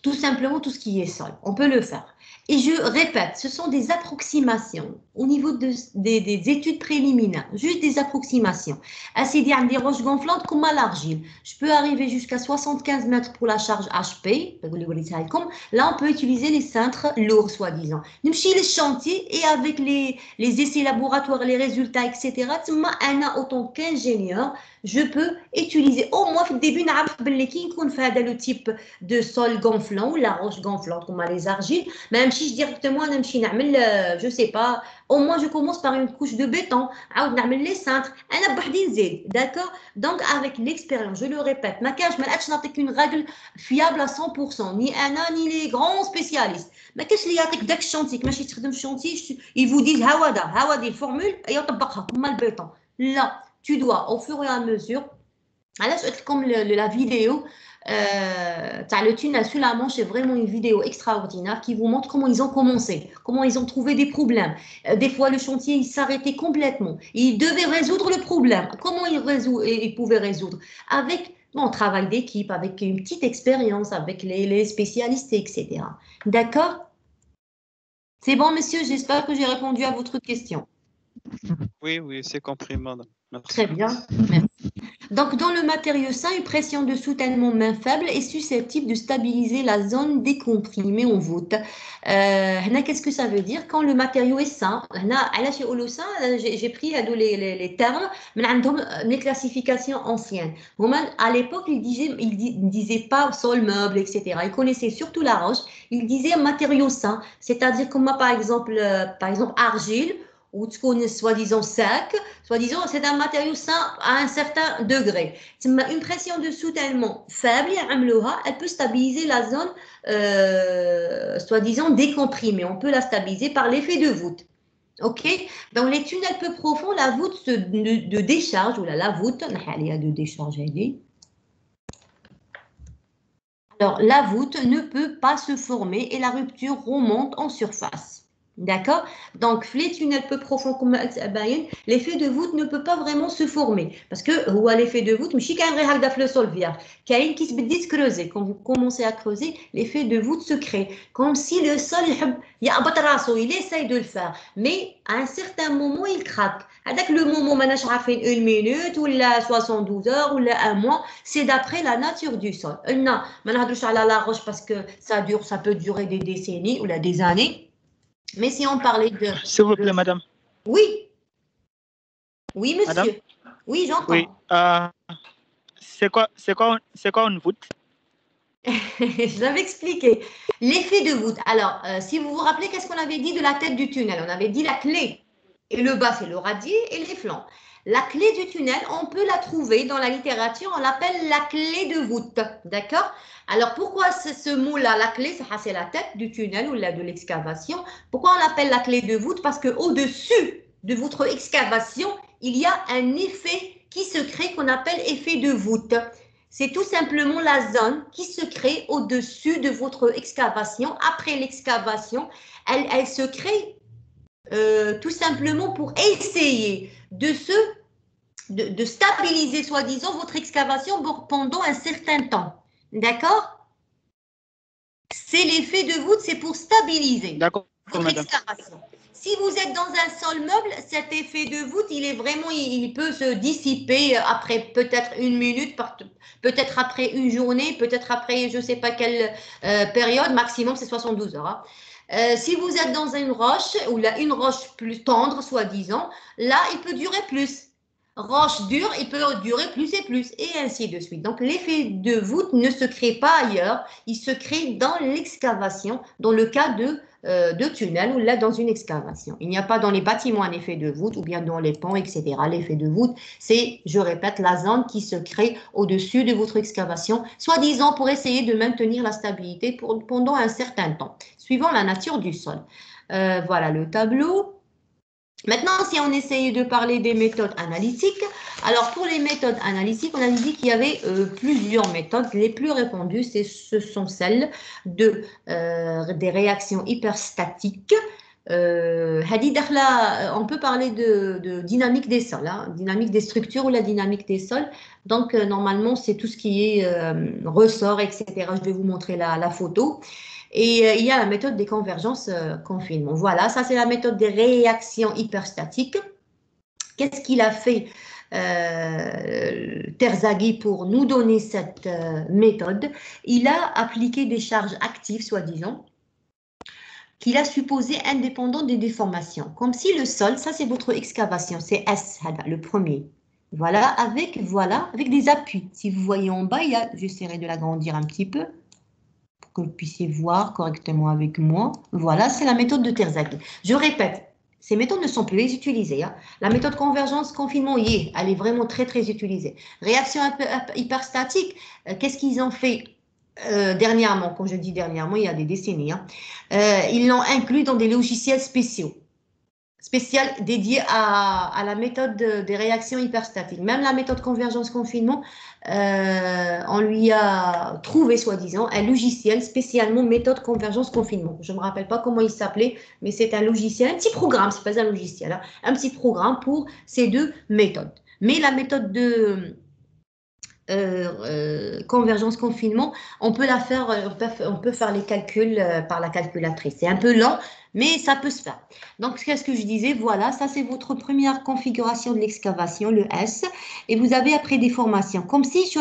tout simplement tout ce qui est sol. On peut le faire. Et je répète, ce sont des approximations au niveau des études préliminaires, juste des approximations. C'est-à-dire des roches gonflantes comme à l'argile. Je peux arriver jusqu'à 75 mètres pour la charge HP. Là, on peut utiliser les cintres lourds, soi-disant. Nous les chantiers et avec les essais laboratoires, les résultats, etc. En tant qu'ingénieur, je peux utiliser au moins au début, on fait le type de sol gonflant ou la roche gonflante comme les argiles. Même si je directement, je sais pas, au moins je commence par une couche de béton, les cintres, d'accord? Donc avec l'expérience, je le répète, je n'ai qu'une règle fiable à 100%, ni Anna ni les grands spécialistes. ما كاش اللي يعطيك داك الشونتي ماشي تخدم الشونتي ils vous disent هاودا الفورمول يطبقها كما البيطون. Là, tu dois au fur et à mesure. Alors, comme la vidéo, le tunnel sous la Manche est vraiment une vidéo extraordinaire qui vous montre comment ils ont commencé, comment ils ont trouvé des problèmes. Des fois, le chantier il s'arrêtait complètement. Ils devaient résoudre le problème. Comment ils pouvaient résoudre? Avec un travail d'équipe, avec une petite expérience, avec les spécialistes, etc. D'accord? C'est bon, monsieur, j'espère que j'ai répondu à votre question. Oui, oui, c'est compris, madame. Merci. Très bien, merci. Donc, dans le matériau sain, une pression de soutènement main faible est susceptible de stabiliser la zone décomprimée en voûte. Qu'est-ce que ça veut dire? Quand le matériau est sain, j'ai pris les termes, mais les classifications anciennes. À l'époque, ils ne disaient pas sol, meuble, etc. Ils connaissaient surtout la roche. Ils disaient matériau sain, c'est-à-dire comme par exemple argile, ou soi-disant sec, soi-disant c'est un matériau sain à un certain degré. Une pression de soutènement faible, elle peut stabiliser la zone soi-disant décomprimée. On peut la stabiliser par l'effet de voûte. Ok? Dans les tunnels peu profonds, la voûte de décharge, ou la voûte, de décharge, alors la voûte ne peut pas se former et la rupture remonte en surface. D'accord? Donc, les tunnels peu profonds comme l'effet de voûte ne peut pas vraiment se former. Parce que l'effet de voûte, je ne le sol vierge. Qui se creuser. Quand vous commencez à creuser, l'effet de voûte se crée. Comme si le sol, il essaye de le faire. Mais à un certain moment, il craque. Avec le moment, une minute, ou 72 heures, ou un mois, c'est d'après la nature du sol. Non, la roche parce que ça peut durer des décennies ou des années. Mais si on parlait de... S'il vous plaît, madame. Oui. Oui, monsieur. Madame? Oui, j'entends. Oui. C'est quoi une voûte? Je l'avais expliqué. L'effet de voûte. Alors, si vous vous rappelez, qu'est-ce qu'on avait dit de la tête du tunnel? On avait dit la clé. Et le bas, c'est le radier et les flancs. La clé du tunnel, on peut la trouver dans la littérature, on l'appelle la clé de voûte. D'accord? Alors, pourquoi ce mot-là, la clé, c'est la tête du tunnel ou de l'excavation? Pourquoi on l'appelle la clé de voûte? Parce qu'au-dessus de votre excavation, il y a un effet qui se crée qu'on appelle effet de voûte. C'est tout simplement la zone qui se crée au-dessus de votre excavation. Après l'excavation, elle se crée tout simplement pour essayer de stabiliser, soi-disant, votre excavation pendant un certain temps. D'accord? C'est l'effet de voûte, c'est pour stabiliser votre excavation. Si vous êtes dans un sol meuble, cet effet de voûte, il peut se dissiper après peut-être une minute, peut-être après une journée, peut-être après je ne sais pas quelle période, maximum c'est 72 heures. Si vous êtes dans une roche, ou une roche plus tendre, soi-disant, là, il peut durer plus. Roche dure, il peut durer plus, et ainsi de suite. Donc, l'effet de voûte ne se crée pas ailleurs, il se crée dans l'excavation, dans le cas de tunnel ou là dans une excavation. Il n'y a pas dans les bâtiments un effet de voûte ou bien dans les ponts, etc. L'effet de voûte, c'est, je répète, la zone qui se crée au-dessus de votre excavation, soi-disant pour essayer de maintenir la stabilité pendant un certain temps, suivant la nature du sol. Voilà le tableau. Maintenant, si on essayait de parler des méthodes analytiques, alors pour les méthodes analytiques, on a dit qu'il y avait plusieurs méthodes. Les plus répandues, ce sont celles des réactions hyperstatiques, On peut parler de dynamique des sols, hein, dynamique des structures ou la dynamique des sols. Donc, normalement, c'est tout ce qui est ressort, etc. Je vais vous montrer la photo. Et il y a la méthode des convergences confinement. Voilà, ça, c'est la méthode des réactions hyperstatiques. Qu'est-ce qu'il a fait Terzaghi pour nous donner cette méthode? Il a appliqué des charges actives, soi-disant, qu'il a supposées indépendantes des déformations. Comme si le sol, ça c'est votre excavation, c'est S, le premier. Voilà, avec des appuis. Si vous voyez en bas, j'essaierai de l'agrandir un petit peu pour que vous puissiez voir correctement avec moi. Voilà, c'est la méthode de Terzaghi. Je répète, ces méthodes ne sont plus utilisées. Hein. La méthode convergence confinement, elle est vraiment très très utilisée. Réaction hyperstatique, qu'est-ce qu'ils ont fait dernièrement? Quand je dis dernièrement, il y a des décennies. Hein. Ils l'ont inclus dans des logiciels spéciaux dédiés à la méthode des réactions hyperstatiques. Même la méthode convergence confinement, on lui a trouvé, soi-disant, un logiciel spécialement méthode convergence confinement. Je ne me rappelle pas comment il s'appelait, mais c'est un logiciel, un petit programme, c'est pas un logiciel, hein, un petit programme pour ces deux méthodes. Mais la méthode de convergence confinement, on peut la faire, on peut faire les calculs par la calculatrice. C'est un peu lent, mais ça peut se faire. Donc, qu'est-ce que je disais? Voilà, ça c'est votre première configuration de l'excavation, le S. Et vous avez après des formations, comme si,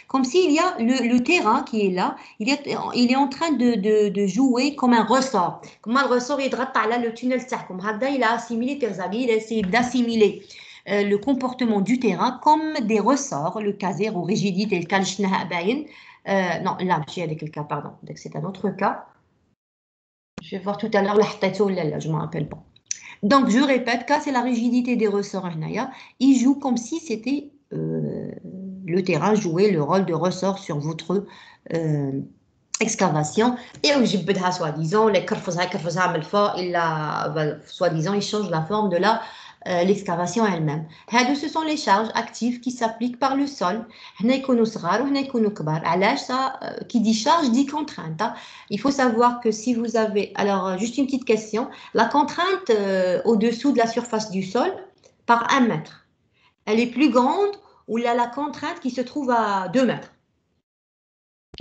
comme s'il y a le terrain qui est là, il est en train de jouer comme un ressort. Comme un ressort, il là le tunnel, il a assimilé Terzaghi, il a essayé d'assimiler le comportement du terrain comme des ressorts, le cas 0, rigidité, le cas non, là, je suis avec le cas, pardon, donc c'est un autre cas. Je vais voir tout à l'heure, je ne me rappelle pas. Donc, je répète, cas, c'est la rigidité des ressorts. Il joue comme si c'était le terrain jouait le rôle de ressort sur votre excavation. Et soi-disant, soi-disant, il change la forme de l'excavation elle-même. Ce sont les charges actives qui s'appliquent par le sol. Qui dit charge dit contrainte. Il faut savoir que si vous avez... Alors, juste une petite question. La contrainte au-dessous de la surface du sol, par 1 mètre, elle est plus grande ou la contrainte qui se trouve à 2 mètres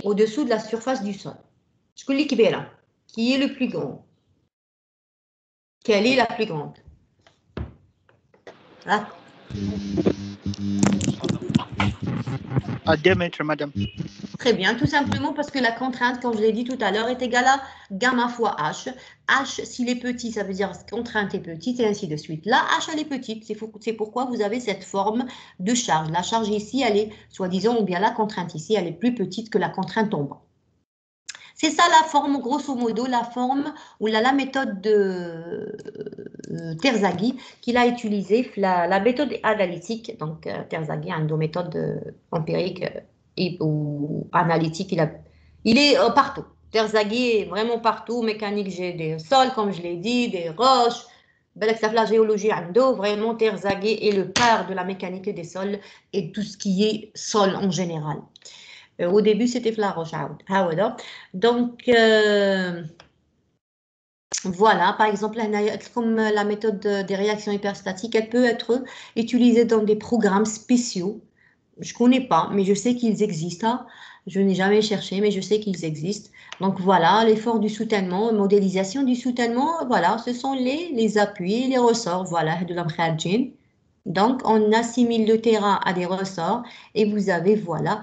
au-dessous de la surface du sol? Je vous dis qui est le plus grand? Quelle est la plus grande? Là. À 2 mètres, madame. Très bien, tout simplement parce que la contrainte, comme je l'ai dit tout à l'heure, est égale à gamma fois h. H, s'il est petit, ça veut dire que la contrainte est petite et ainsi de suite. Là, h, elle est petite. C'est pourquoi vous avez cette forme de charge. La charge ici, elle est, soi-disant, ou bien la contrainte ici, elle est plus petite que la contrainte en bas. C'est ça la forme, grosso modo, la forme ou la méthode de Terzaghi qu'il a utilisée, la méthode analytique. Donc, Terzaghi a une méthode empirique ou analytique. Il est partout. Terzaghi est vraiment partout. Mécanique, j'ai des sols, comme je l'ai dit, des roches. La géologie, vraiment, Terzaghi est le père de la mécanique des sols et tout ce qui est sol en général. Au début, c'était la roche. Donc, voilà, par exemple, comme la méthode des réactions hyperstatiques, elle peut être utilisée dans des programmes spéciaux. Je ne connais pas, mais je sais qu'ils existent. Je n'ai jamais cherché, mais je sais qu'ils existent. Donc, voilà, l'effort du soutènement, modélisation du soutènement, voilà, ce sont les appuis, les ressorts, voilà, de l'amkhadjin. Donc, on assimile le terrain à des ressorts et vous avez, voilà,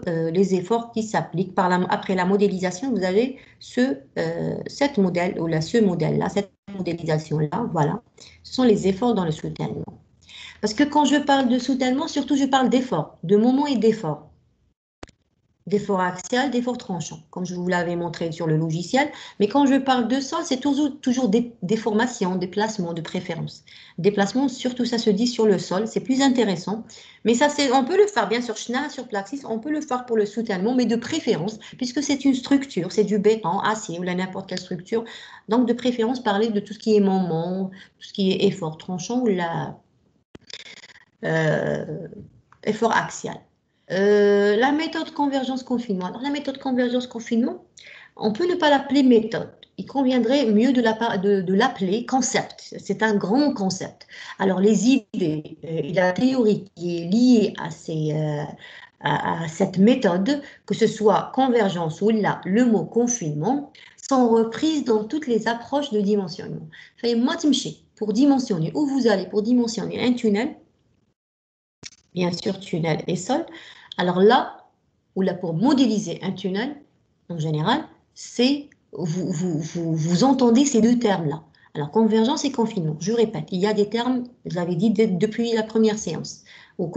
les efforts qui s'appliquent. Après la modélisation, vous avez cette modèle-là, cette modélisation-là, voilà. Ce sont les efforts dans le soutènement. Parce que quand je parle de soutènement, surtout, je parle d'efforts, de moments et d'efforts. D'effort axial, d'effort tranchant, comme je vous l'avais montré sur le logiciel. Mais quand je parle de sol, c'est toujours des déformations, déplacements de préférence. Déplacement, surtout ça se dit sur le sol, c'est plus intéressant. Mais ça, on peut le faire bien sur Schna, sur Plaxis, on peut le faire pour le soutènement, mais de préférence, puisque c'est une structure, c'est du béton, acier ou n'importe quelle structure. Donc, de préférence, parler de tout ce qui est moment, tout ce qui est effort tranchant ou effort axial. La méthode convergence-confinement. Alors, la méthode convergence-confinement, on peut ne pas l'appeler méthode. il conviendrait mieux de l'appeler concept. C'est un grand concept. Alors, les idées et la théorie qui est liée à cette méthode, que ce soit convergence ou là, le mot confinement, sont reprises dans toutes les approches de dimensionnement. Pour dimensionner, où vous allez pour dimensionner un tunnel, bien sûr tunnel et sol, alors là, ou là pour modéliser un tunnel, en général, c'est vous entendez ces deux termes-là. Alors, convergence et confinement, je répète, il y a des termes, je l'avais dit depuis la première séance. Mais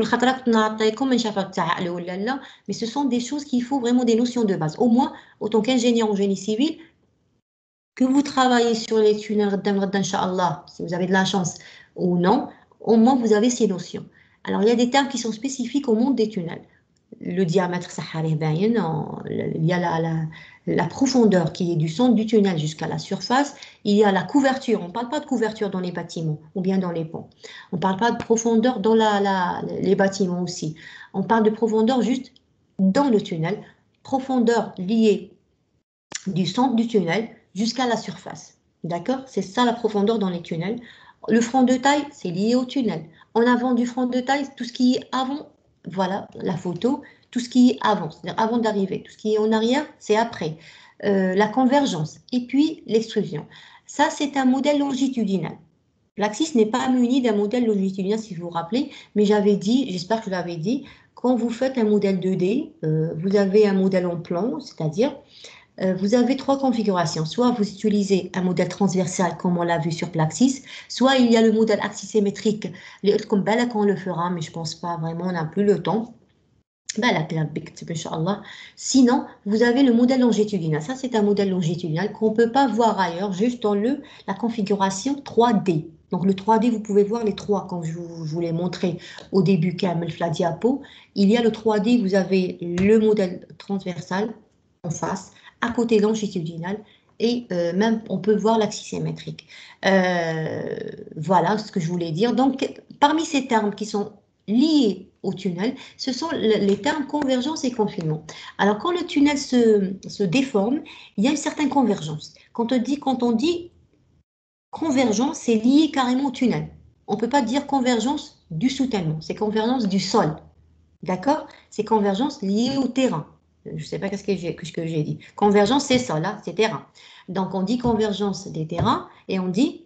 ce sont des choses qu'il faut vraiment des notions de base. Au moins, autant qu'ingénieur en génie civil, que vous travaillez sur les tunnels d'Inch'Allah, si vous avez de la chance ou non, au moins vous avez ces notions. Alors, il y a des termes qui sont spécifiques au monde des tunnels. Le diamètre sahari bayin, il y a la profondeur qui est du centre du tunnel jusqu'à la surface, il y a la couverture, on ne parle pas de couverture dans les bâtiments ou bien dans les ponts, on ne parle pas de profondeur dans les bâtiments aussi, on parle de profondeur juste dans le tunnel, profondeur liée du centre du tunnel jusqu'à la surface, d'accord? C'est ça la profondeur dans les tunnels. Le front de taille, c'est lié au tunnel. En avant du front de taille, tout ce qui est avant, voilà la photo, tout ce qui est avant, c'est-à-dire avant d'arriver. Tout ce qui est en arrière, c'est après. La convergence et puis l'extrusion. Ça, c'est un modèle longitudinal. L'Axis n'est pas muni d'un modèle longitudinal, si vous vous rappelez, mais j'avais dit, j'espère que je l'avais dit, quand vous faites un modèle 2D, vous avez un modèle en plan, c'est-à-dire vous avez trois configurations. Soit vous utilisez un modèle transversal comme on l'a vu sur Plaxis, soit il y a le modèle axisymétrique. Comme Balak on le fera, mais je ne pense pas vraiment, on n'a plus le temps. Sinon, vous avez le modèle longitudinal. Ça, c'est un modèle longitudinal qu'on ne peut pas voir ailleurs, juste dans la configuration 3D. Donc, le 3D, vous pouvez voir les trois, comme je vous l'ai montré au début, Kamel, la diapo. Il y a le 3D, vous avez le modèle transversal en face, à côté longitudinal, et même on peut voir l'axisymétrique. Voilà ce que je voulais dire. Donc, parmi ces termes qui sont liés au tunnel, ce sont les termes convergence et confinement. Alors, quand le tunnel se déforme, il y a une certaine convergence. Quand on dit convergence, c'est lié carrément au tunnel. On ne peut pas dire convergence du soutènement, c'est convergence du sol. D'accord? C'est convergence liée au terrain. Je ne sais pas ce que j'ai dit. Convergence, c'est ça, là, c'est terrain. Donc, on dit convergence des terrains et on dit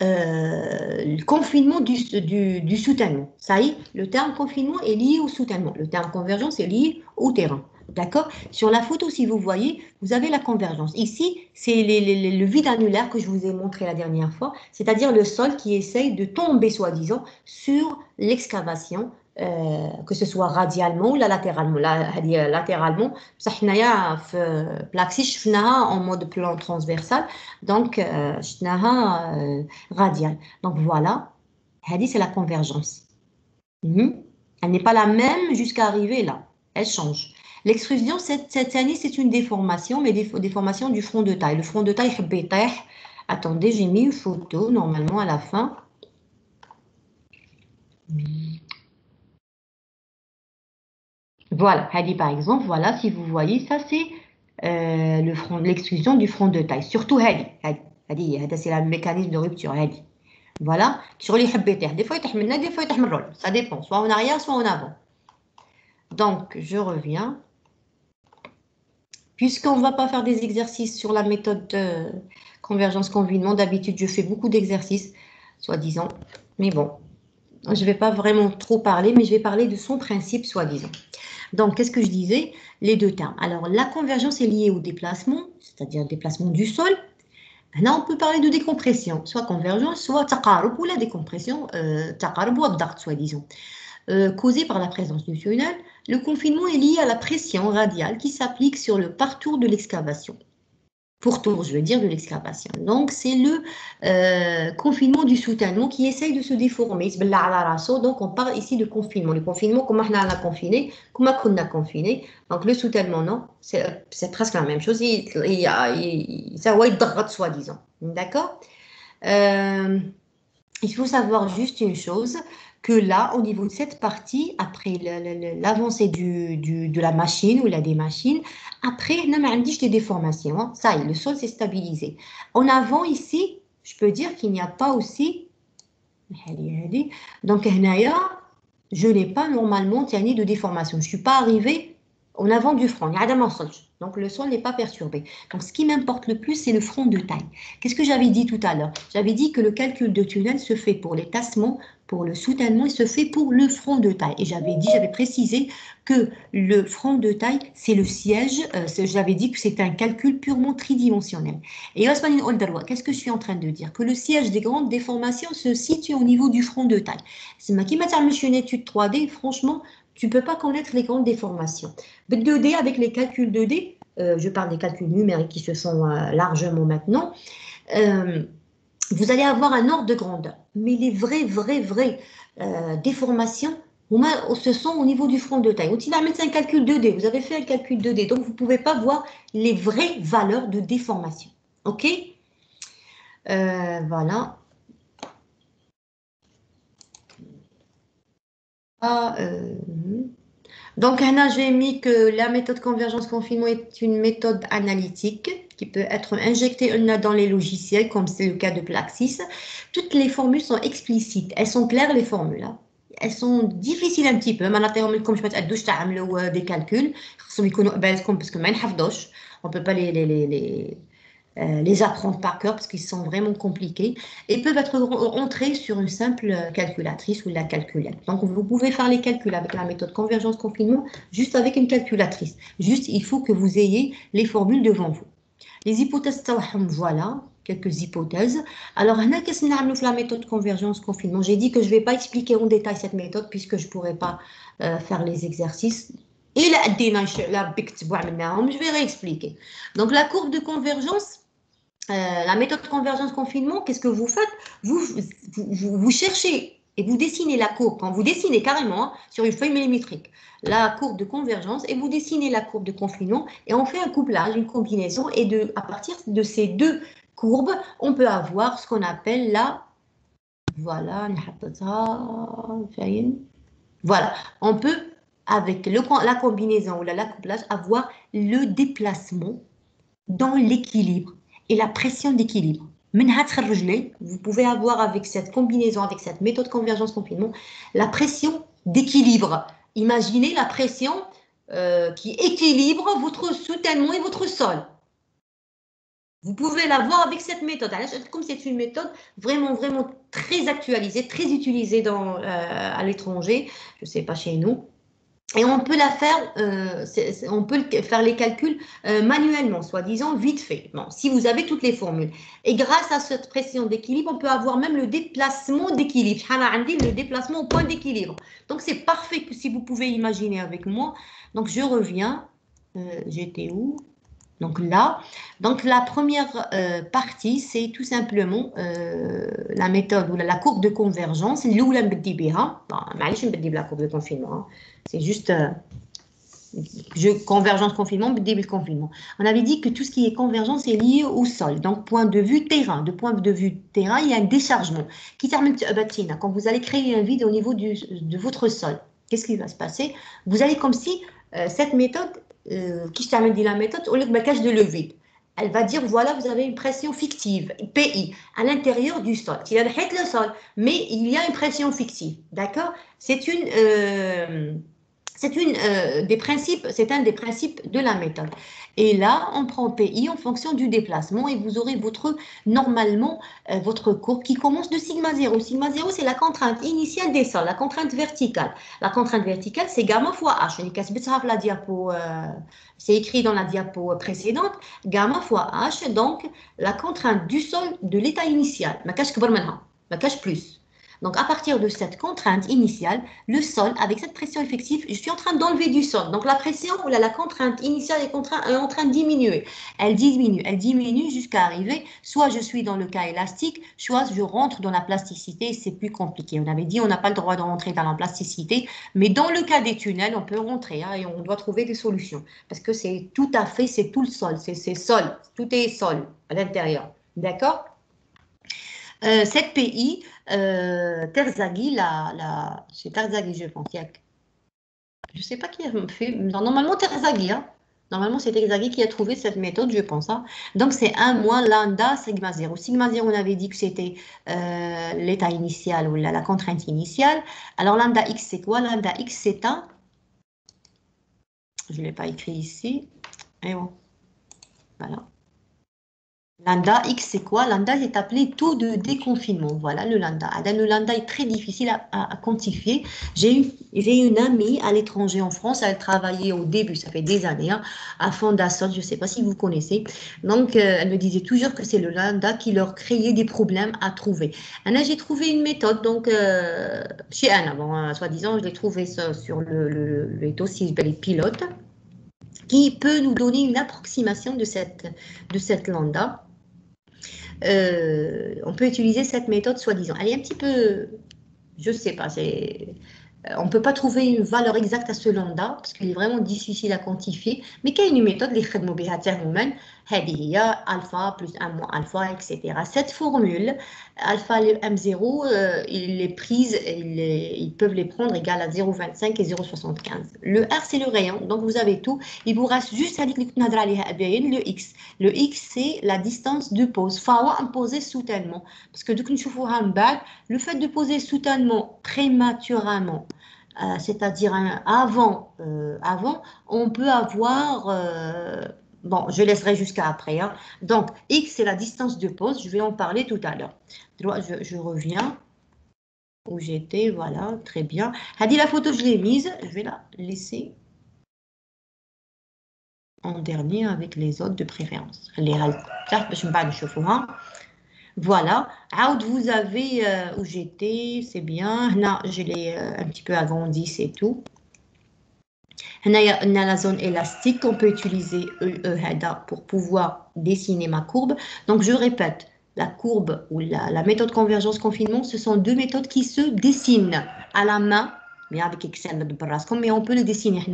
le confinement du soutènement. Ça y est, le terme confinement est lié au soutènement. Le terme convergence est lié au terrain. D'accord? Sur la photo, si vous voyez, vous avez la convergence. Ici, c'est le vide annulaire que je vous ai montré la dernière fois, c'est-à-dire le sol qui essaye de tomber, soi-disant, sur l'excavation, que ce soit radialement ou latéralement. Latéralement, Plaxis, je en mode plan transversal, donc je radial. Donc voilà, c'est la convergence. Elle n'est pas la même jusqu'à arriver là, elle change. L'extrusion, cette année, c'est une déformation, mais déformation du front de taille. Le front de taille, attendez, j'ai mis une photo, normalement, à la fin. Voilà, Hadi par exemple, voilà, si vous voyez, ça c'est l'extrusion du front de taille. Surtout Hadi, c'est le mécanisme de rupture, Hadi. Voilà, sur les habitaires, des fois il y a des fois il y a ça dépend, soit en arrière, soit en avant. Donc, je reviens. Puisqu'on ne va pas faire des exercices sur la méthode de convergence-confinement, d'habitude je fais beaucoup d'exercices, soi-disant, mais bon, je ne vais pas vraiment trop parler, mais je vais parler de son principe, soi-disant. Donc, qu'est-ce que je disais? Les deux termes. Alors, la convergence est liée au déplacement, c'est-à-dire le déplacement du sol. Maintenant, on peut parler de décompression, soit convergence, soit taqarub, ou la décompression, taqarub ou abdart, soi-disant. Causée par la présence du tunnel, le confinement est lié à la pression radiale qui s'applique sur le parcours de l'excavation. Pourtour, je veux dire, de l'excavation. Donc, c'est le confinement du soutènement qui essaye de se déformer. Donc, on parle ici de confinement. Le confinement, comment on a confiné, comment on a confiné. Donc, le soutènement, non, c'est presque la même chose. Ça va être soi-disant. D'accord? Il faut savoir juste une chose, que là, au niveau de cette partie, après l'avancée de la machine ou des machines, après, on a des déformations. Hein. Ça y est, le sol s'est stabilisé. En avant, ici, je peux dire qu'il n'y a pas aussi... Donc, je n'ai pas normalement de déformation. Je ne suis pas arrivée en avant du front. Donc, le sol n'est pas perturbé. Donc, ce qui m'importe le plus, c'est le front de taille. Qu'est-ce que j'avais dit tout à l'heure? J'avais dit que le calcul de tunnel se fait pour les tassements, pour le soutènement, il se fait pour le front de taille. Et j'avais précisé que le front de taille, c'est le siège. J'avais dit que c'était un calcul purement tridimensionnel. Et qu'est-ce que je suis en train de dire? Que le siège des grandes déformations se situe au niveau du front de taille. C'est ma qui m'a une étude 3D, franchement, tu ne peux pas connaître les grandes déformations. 2D, avec les calculs 2D, je parle des calculs numériques qui se font largement maintenant, vous allez avoir un ordre de grandeur. Mais les vraies déformations, ce sont au niveau du front de taille. Au-dessus d'un calcul 2D, vous avez fait un calcul 2D, donc vous ne pouvez pas voir les vraies valeurs de déformation. OK? Voilà. Donc, là, j'ai mis que la méthode convergence-confinement est une méthode analytique qui peut être injectée dans les logiciels, comme c'est le cas de Plaxis. Toutes les formules sont explicites. Elles sont claires, les formules. Hein. Elles sont difficiles un petit peu. Comme je peux des calculs, parce que on ne peut pas les apprendre par cœur parce qu'ils sont vraiment compliqués et peuvent être entrés sur une simple calculatrice ou la calculette. Donc, vous pouvez faire les calculs avec la méthode convergence-confinement juste avec une calculatrice. Juste, il faut que vous ayez les formules devant vous. Les hypothèses, voilà, quelques hypothèses. Alors, qu'est-ce qu'on a fait la méthode convergence-confinement? J'ai dit que je ne vais pas expliquer en détail cette méthode puisque je ne pourrais pas faire les exercices. Et je vais réexpliquer. Donc, la courbe de convergence, la méthode convergence-confinement, qu'est-ce que vous faites? Vous cherchez et vous dessinez la courbe. Quand vous dessinez carrément hein, sur une feuille millimétrique, la courbe de convergence et vous dessinez la courbe de confinement et on fait un couplage, une combinaison et à partir de ces deux courbes, on peut avoir ce qu'on appelle voilà, on peut avec la combinaison ou la couplage avoir le déplacement dans l'équilibre et la pression d'équilibre. Vous pouvez avoir avec cette combinaison, avec cette méthode convergence-confinement, la pression d'équilibre. Imaginez la pression qui équilibre votre soutènement et votre sol. Vous pouvez l'avoir avec cette méthode. Comme c'est une méthode vraiment très actualisée, très utilisée à l'étranger, je ne sais pas chez nous. Et on peut faire les calculs manuellement, soi-disant vite fait. Bon, si vous avez toutes les formules. Et grâce à cette pression d'équilibre, on peut avoir même le déplacement d'équilibre. Le déplacement au point d'équilibre. Donc, c'est parfait que si vous pouvez imaginer avec moi. Donc, je reviens. J'étais où? Donc là, la première partie, c'est tout simplement la méthode ou la courbe de convergence. La courbe de confinement. C'est juste convergence-confinement, confinement. On avait dit que tout ce qui est convergence est lié au sol. Donc, point de vue terrain. De point de vue terrain, il y a un déchargement. Quand vous allez créer un vide au niveau de votre sol, qu'est-ce qui va se passer? Vous allez comme si cette méthode, qui dit la méthode, au lieu de maquage de le vide, elle va dire, voilà, vous avez une pression fictive, PI, à l'intérieur du sol. Il y a le sol, mais il y a une pression fictive, d'accord? C'est un des principes de la méthode. Et là, on prend PI en fonction du déplacement et vous aurez normalement votre courbe qui commence de sigma 0. Sigma 0, c'est la contrainte initiale des sols, la contrainte verticale. La contrainte verticale, c'est gamma fois H. C'est écrit dans la diapo précédente, gamma fois H, donc la contrainte du sol de l'état initial. Ma cache plus. Donc, à partir de cette contrainte initiale, le sol, avec cette pression effective, je suis en train d'enlever du sol. Donc, la pression, la contrainte initiale est en train de diminuer. Elle diminue jusqu'à arriver, soit je suis dans le cas élastique, soit je rentre dans la plasticité, c'est plus compliqué. On avait dit on n'a pas le droit de rentrer dans la plasticité, mais dans le cas des tunnels, on peut rentrer hein, et on doit trouver des solutions. Parce que c'est tout le sol, c'est sol, tout est sol à l'intérieur. D'accord ? Cette pays, Terzaghi, c'est Terzaghi, je pense. Je ne sais pas qui a fait. Normalement, Terzaghi. Hein. Normalement, c'est Terzaghi qui a trouvé cette méthode, je pense. Hein. Donc, c'est 1 moins lambda sigma 0. Sigma 0, on avait dit que c'était l'état initial ou la contrainte initiale. Alors, lambda x, c'est quoi? Lambda x, c'est un. Je ne l'ai pas écrit ici. Et bon. Voilà. Lambda X, c'est quoi? Lambda est appelé taux de déconfinement. Voilà le lambda. Le lambda est très difficile à quantifier. J'ai une amie à l'étranger en France. Elle travaillait au début, ça fait des années, hein, à Fondasol. Je ne sais pas si vous connaissez. Donc, elle me disait toujours que c'est le lambda qui leur créait des problèmes à trouver. Là, j'ai trouvé une méthode. Donc, chez Anna, bon, soi-disant, je l'ai trouvé ça sur le dossier pilote qui peut nous donner une approximation de cette lambda. On peut utiliser cette méthode soi-disant. Elle est un petit peu, je ne sais pas, on ne peut pas trouver une valeur exacte à ce lambda parce qu'il est vraiment difficile à quantifier. Mais qu'il y a une méthode, les خدموا بها تاعهم هذه هي alpha plus 1 moins alpha, etc. Cette formule, alpha M0, ils les prise, ils peuvent les prendre égale à 0,25 et 0,75. Le R, c'est le rayon, donc vous avez tout. Il vous reste juste à dire le X. Le X, c'est la distance de pose. Fawa imposé soudainement. Parce que le fait de poser soudainement, prématurément, c'est-à-dire avant, on peut avoir... bon, je laisserai jusqu'à après. Hein. Donc, X, c'est la distance de pose. Je vais en parler tout à l'heure. Je reviens où j'étais. Voilà, très bien. Hadi, la photo, je l'ai mise. Je vais la laisser en dernier avec les autres de préférence. Voilà. Out, vous avez où j'étais. C'est bien. Là, je l'ai un petit peu agrandi, c'est tout. On a la zone élastique qu'on peut utiliser pour pouvoir dessiner ma courbe. Donc, je répète, la courbe ou la méthode convergence confinement, ce sont deux méthodes qui se dessinent à la main, mais avec Excel, mais on peut le dessiner.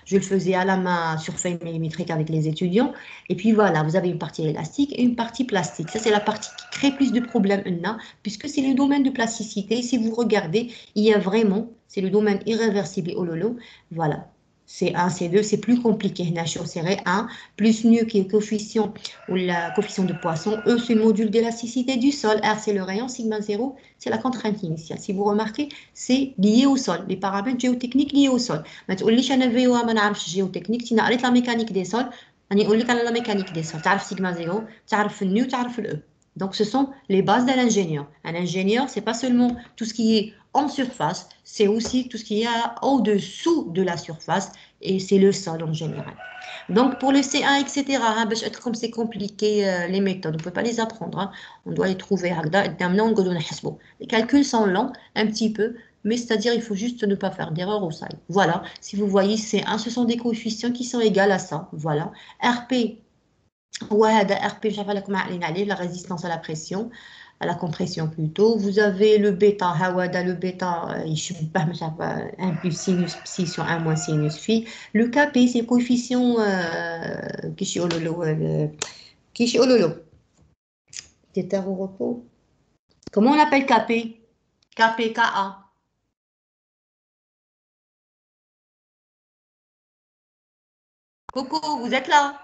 Je le faisais à la main sur feuille millimétrique avec les étudiants. Et puis voilà, vous avez une partie élastique et une partie plastique. Ça, c'est la partie qui crée plus de problèmes, puisque c'est le domaine de plasticité. Si vous regardez, il y a vraiment, c'est le domaine irréversible au lolo. Voilà. C1, C2, c'est plus compliqué. C'est 1 plus nu qui est coefficient ou la coefficient de Poisson. E, c'est le module d'élasticité du sol. R, c'est le rayon. Sigma 0, c'est la contrainte initiale. Si vous remarquez, c'est lié au sol. Les paramètres géotechniques liés au sol. ما تقوليش أنا VOA ما نعرفش géotechnique. تينا قريت la mécanique des sols. أنا أقول لك أنا la mécanique des sols. تعرف sigma 0, تعرف nu, تعرف le E. Donc, ce sont les bases d'un ingénieur. Un ingénieur, c'est pas seulement tout ce qui est en surface, c'est aussi tout ce qui est au-dessous de la surface et c'est le sol en général. Donc, pour le C1, etc., comme c'est compliqué, les méthodes, on ne peut pas les apprendre. Hein. On doit les trouver. Les calculs sont lents, un petit peu, mais c'est-à-dire il faut juste ne pas faire d'erreur au side. Voilà, si vous voyez C1, ce sont des coefficients qui sont égaux à ça. Voilà. RP, RP, la résistance à la pression, à la compression plutôt. Vous avez le bêta, le bêta, un plus sinus psi sur 1 moins sinus phi. Le Kp, c'est le coefficient Kishi Ololo. D'état au repos. Comment on appelle Kp? Kp, Ka. Coco, vous êtes là?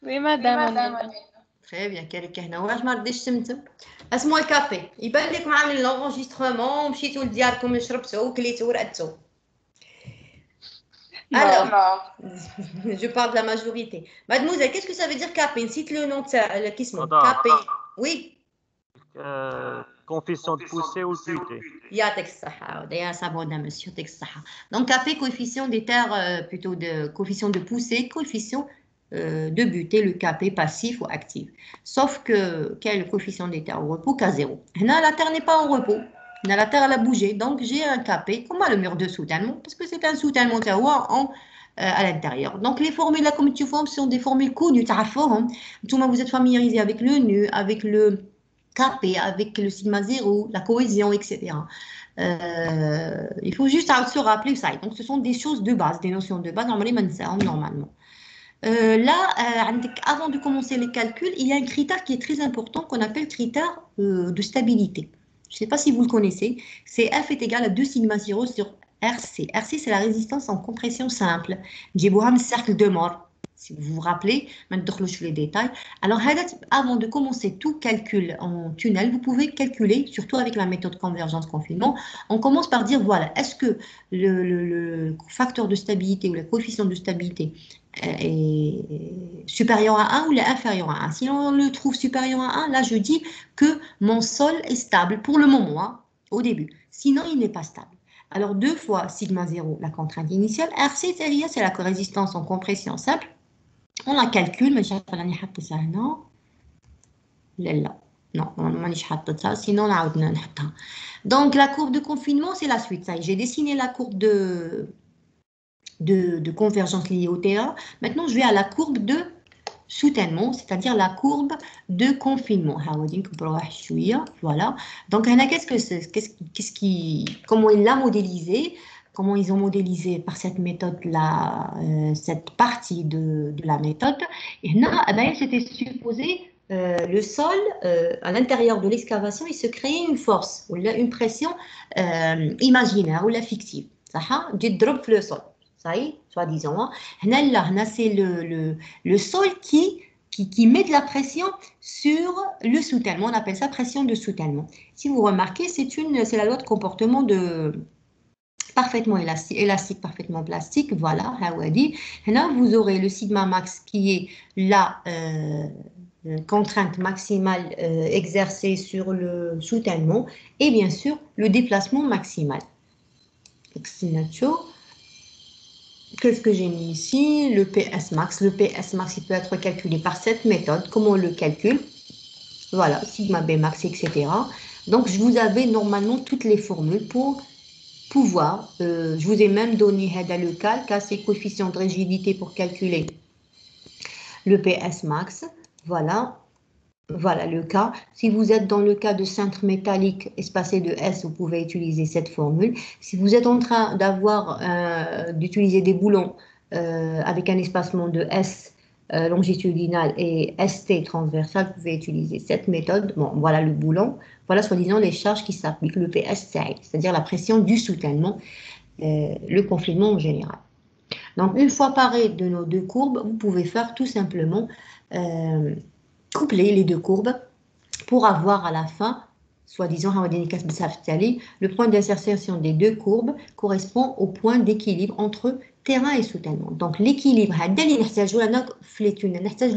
Oui, madame. Très bien, كالك هنا واش ما رديش سمتم اسمو الكافي يبان لكم عاملين لونجسترمون مشيتوا لدياركم شربتوا وكليتوا ورقدتوا alors je parle de la majorité mademoiselle qu'est-ce que ça veut dire كابي cite le nom de qui اسمه كابي oui coefficient de poussée ou de butée يعطيك الصحة d'ailleurs ça va monsieur يعطيك الصحة donc كابي coefficient des terres plutôt de coefficient de poussée coefficient de butée, le Kp passif ou actif. Sauf que, quel est le coefficient des terres au repos? K0. Là, la Terre n'est pas en repos. Là, la Terre, elle a bougé. Donc, j'ai un Kp, comme le mur de soutènement, parce que c'est un soutènement à l'intérieur. Donc, les formules là, comme tu vois, sont des formules connues. Vous êtes familiarisé avec le nu, avec le Kp, avec le sigma 0, la cohésion, etc. Il faut juste se rappeler ça. Donc, ce sont des choses de base, des notions de base, normalement. Avant de commencer les calculs, il y a un critère qui est très important qu'on appelle critère de stabilité. Je ne sais pas si vous le connaissez. C'est F est égal à 2 sigma 0 sur RC. RC, c'est la résistance en compression simple. J'ai cercle de mort. Si vous vous rappelez, maintenant je les détails. Alors, avant de commencer tout calcul en tunnel, vous pouvez calculer, surtout avec la méthode convergence-confinement. On commence par dire, voilà, est-ce que le facteur de stabilité ou le coefficient de stabilité est supérieur à 1 ou est inférieur à 1. Si on le trouve supérieur à 1, là je dis que mon sol est stable pour le moment, hein, au début. Sinon, il n'est pas stable. Alors 2 fois sigma 0, la contrainte initiale. RC, c'est la résistance en compression simple. On la calcule, mais je ne sais pas ça, non. Non, sinon on a. Donc la courbe de confinement, c'est la suite. J'ai dessiné la courbe de convergence liée au terrain. Maintenant, je vais à la courbe de soutènement, c'est-à-dire la courbe de confinement. Voilà. Donc, comment il l'a modélisé, comment ils ont modélisé par cette méthode-là, cette partie de la méthode. Et là, c'était supposé, le sol, à l'intérieur de l'excavation, il se créait une force, ou une pression imaginaire, ou la fictive. Ça a drop le sol. Ça y est, soi-disant. Là, c'est le sol qui met de la pression sur le soutènement. On appelle ça pression de soutènement. Si vous remarquez, c'est la loi de comportement parfaitement élastique, parfaitement plastique. Voilà, Hawadi. Là, vous aurez le sigma max qui est la contrainte maximale exercée sur le soutènement et bien sûr le déplacement maximal. Qu'est-ce que j'ai mis ici? Le PS max. Le PS max, il peut être calculé par cette méthode. Comment on le calcule? Voilà, sigma B max, etc. Donc, je vous avais normalement toutes les formules pour pouvoir. Je vous ai même donné le calque, ces coefficients de rigidité pour calculer le PS max. Voilà. Voilà le cas. Si vous êtes dans le cas de cintre métallique espacé de S, vous pouvez utiliser cette formule. Si vous êtes en train d'utiliser des boulons avec un espacement de S longitudinal et ST transversal, vous pouvez utiliser cette méthode. Bon, voilà le boulon. Voilà soi-disant les charges qui s'appliquent, le PSCI, c'est-à-dire la pression du soutènement, le confinement en général. Donc, une fois paré de nos deux courbes, vous pouvez faire tout simplement coupler les deux courbes pour avoir à la fin, soi-disant, le point d'insertion des deux courbes correspond au point d'équilibre entre terrain et soutènement. Donc l'équilibre, le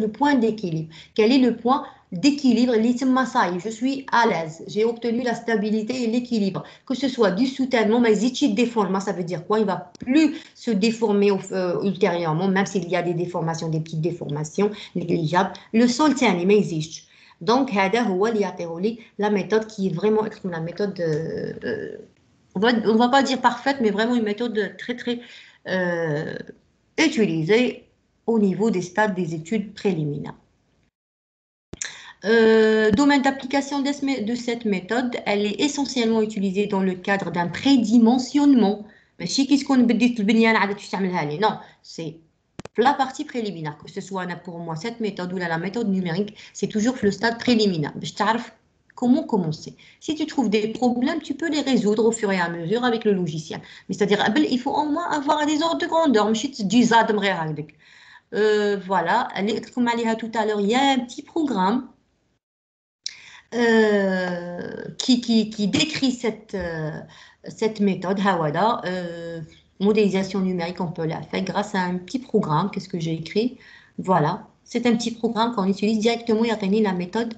point d'équilibre. Quel est le point d'équilibre? Je suis à l'aise, j'ai obtenu la stabilité et l'équilibre. Que ce soit du soutènement, mais déforme, ça veut dire quoi? Il ne va plus se déformer ultérieurement, même s'il y a des déformations, des petites déformations négligeables. Le sol, c'est un existe. Donc, la méthode qui est vraiment la méthode, on ne va pas dire parfaite, mais vraiment une méthode très, très utilisée au niveau des stades des études préliminaires. Domaine d'application de cette méthode, elle est essentiellement utilisée dans le cadre d'un prédimensionnement. Non, c'est la partie préliminaire, que ce soit pour moi cette méthode ou la méthode numérique, c'est toujours le stade préliminaire. Comment commencer? Si tu trouves des problèmes, tu peux les résoudre au fur et à mesure avec le logiciel. Mais c'est-à-dire, il faut au moins avoir des ordres de grandeur. Voilà, comme tout à l'heure, il y a un petit programme qui décrit cette méthode, Hawada. Modélisation numérique, on peut la faire grâce à un petit programme. Qu'est-ce que j'ai écrit? Voilà, c'est un petit programme qu'on utilise directement et atteindre la méthode,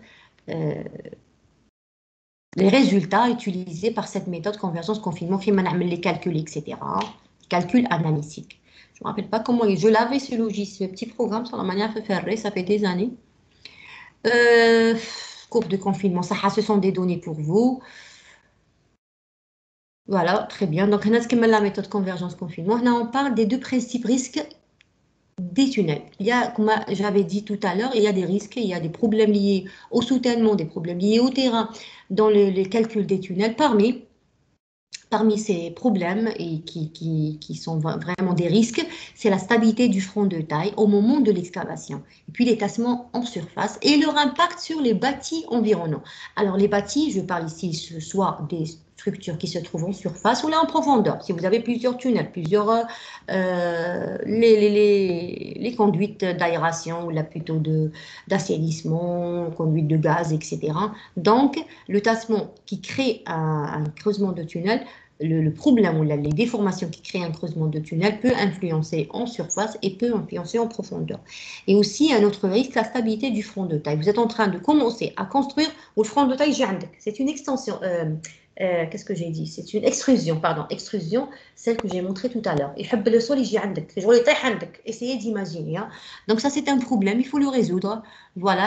les résultats utilisés par cette méthode convergence confinement, les calculs, etc. Calcul analytique. Je ne me rappelle pas comment je l'avais ce logiciel, ce petit programme sur la manière de faire, ça fait des années. Courbe de confinement, ça, ce sont des données pour vous. Voilà, très bien. Donc, on a la méthode convergence-confinement. Là, on parle des deux principes risques des tunnels. Il y a, comme j'avais dit tout à l'heure, il y a des risques, il y a des problèmes liés au soutènement, des problèmes liés au terrain dans les calculs des tunnels. Parmi parmi ces problèmes et qui sont vraiment des risques, c'est la stabilité du front de taille au moment de l'excavation. Et puis les tassements en surface et leur impact sur les bâtis environnants. Alors les bâtis, je parle ici soit des structures qui se trouvent en surface ou là en profondeur. Si vous avez plusieurs tunnels, plusieurs les conduites d'aération ou là plutôt d'assainissement, conduites de gaz, etc. Donc le tassement qui crée un creusement de tunnel, le problème ou les déformations qui créent un creusement de tunnel peut influencer en surface et peut influencer en profondeur. Et aussi un autre risque, la stabilité du front de taille. Vous êtes en train de commencer à construire le front de taille, c'est une extension. Qu'est-ce que j'ai dit? C'est une extrusion, pardon, extrusion, celle que j'ai montrée tout à l'heure. Et le sol, essayez d'imaginer. Hein. Donc ça, c'est un problème, il faut le résoudre. Voilà,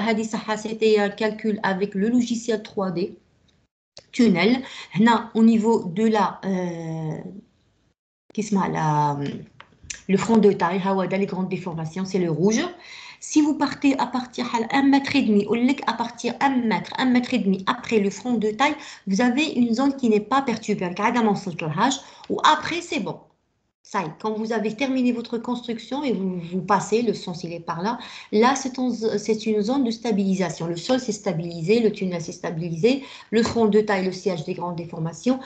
c'était un calcul avec le logiciel 3D, tunnel. Là, au niveau de le front de taille, les grandes déformations, c'est le rouge. Si vous partez à partir de 1,5 m, à partir de 1 mètre et demi après le front de taille, vous avez une zone qui n'est pas perturbée. Ou après, c'est bon. Ça y est, quand vous avez terminé votre construction et vous passez, le sens il est par là, là c'est une zone de stabilisation. Le sol s'est stabilisé, le tunnel s'est stabilisé, le front de taille, le siège des grandes déformations,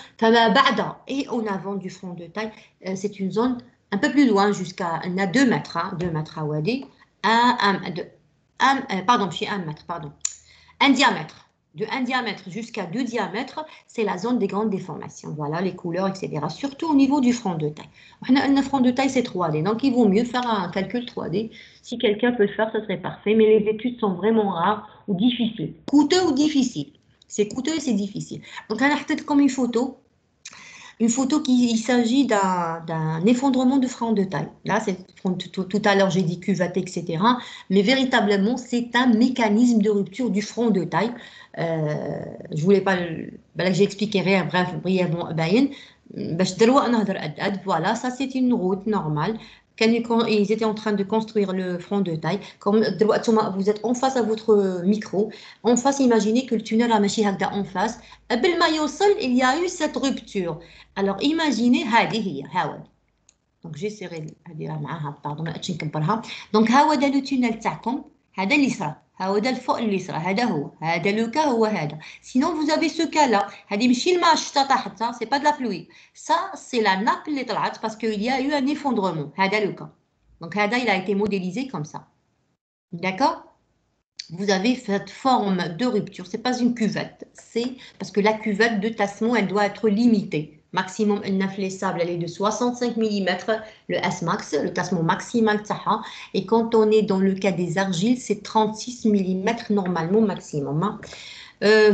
et en avant du front de taille, c'est une zone un peu plus loin, jusqu'à 2 mètres, 2 mètres à Wadi, pardon, chez 1 mètre, pardon, un diamètre. De 1 diamètre jusqu'à 2 diamètres, c'est la zone des grandes déformations. Voilà, les couleurs, etc. Surtout au niveau du front de taille. Un front de taille, c'est 3D. Donc, il vaut mieux faire un calcul 3D. Si quelqu'un peut le faire, ça serait parfait. Mais les études sont vraiment rares ou difficiles. Coûteux ou difficiles. C'est coûteux et c'est difficile. Donc, on a peut-être comme une photo il s'agit d'un effondrement de front de taille. Là, tout à l'heure, j'ai dit cuvette, etc. Mais véritablement, c'est un mécanisme de rupture du front de taille. Je voulais pas, j'ai expliqué rien, bref, brièvement, voilà, ça c'est une route normale. Ils étaient en train de construire le front de taille. Comme vous êtes en face à votre micro, en face, imaginez que le tunnel a marché en face. Il y a eu cette rupture. Alors imaginez, donc j'essaierai de dire pardon, donc le tunnel تاعكم هذا اللي صرا هذا الفوق اللي صرا هذا لو كا هو هذا. Sinon vous avez ce cas là هذه ماشي الماء شتا طاحت ça c'est pas de la pluie, ça c'est la nappe اللي طلعت parce qu'il y a eu un effondrement. هذا le cas. Donc هذا il a été modélisé comme ça. D'accord? Vous avez cette forme de rupture, c'est pas une cuvette, c'est parce que la cuvette de tassement elle doit être limitée. Maximum les sables, elle est de 65 mm, le S-Max, le tassement maximal taha. Et quand on est dans le cas des argiles, c'est 36 mm normalement maximum. Hein.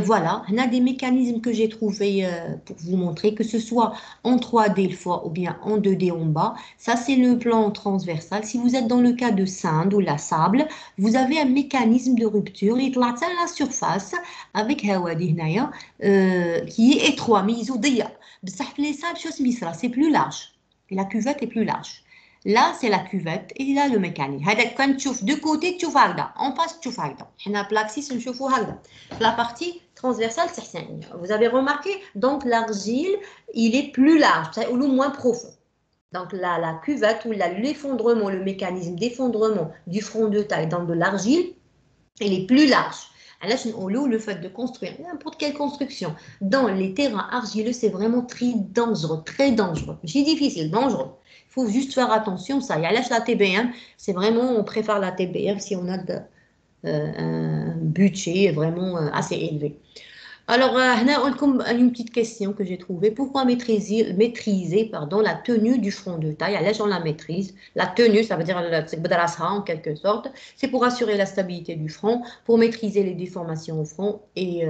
Voilà, on a des mécanismes que j'ai trouvés pour vous montrer, que ce soit en 3D fois ou bien en 2D en bas. Ça, c'est le plan transversal. Si vous êtes dans le cas de sand ou la sable, vous avez un mécanisme de rupture. Il à la surface avec qui est étroit, mais c'est plus large. Et la cuvette est plus large. Là, c'est la cuvette et là, le mécanisme. Quand tu de côté, tu fais en face, tu fais la plaxis, la partie transversale, vous avez remarqué, donc l'argile, il est plus large, ou moins profond. Donc la cuvette ou l'effondrement, le mécanisme d'effondrement du front de taille dans de l'argile, il est plus large. Alors, le fait de construire n'importe quelle construction dans les terrains argileux, c'est vraiment très dangereux, très dangereux. C'est difficile, dangereux. Il faut juste faire attention, ça. Il y a la TBM, c'est vraiment, on préfère la TBM si on a un budget vraiment assez élevé. Alors, on a une petite question que j'ai trouvée. Pourquoi maîtriser la tenue du front de taille? Allez, on la maîtrise. La tenue, ça veut dire en quelque sorte. C'est pour assurer la stabilité du front, pour maîtriser les déformations au front. Et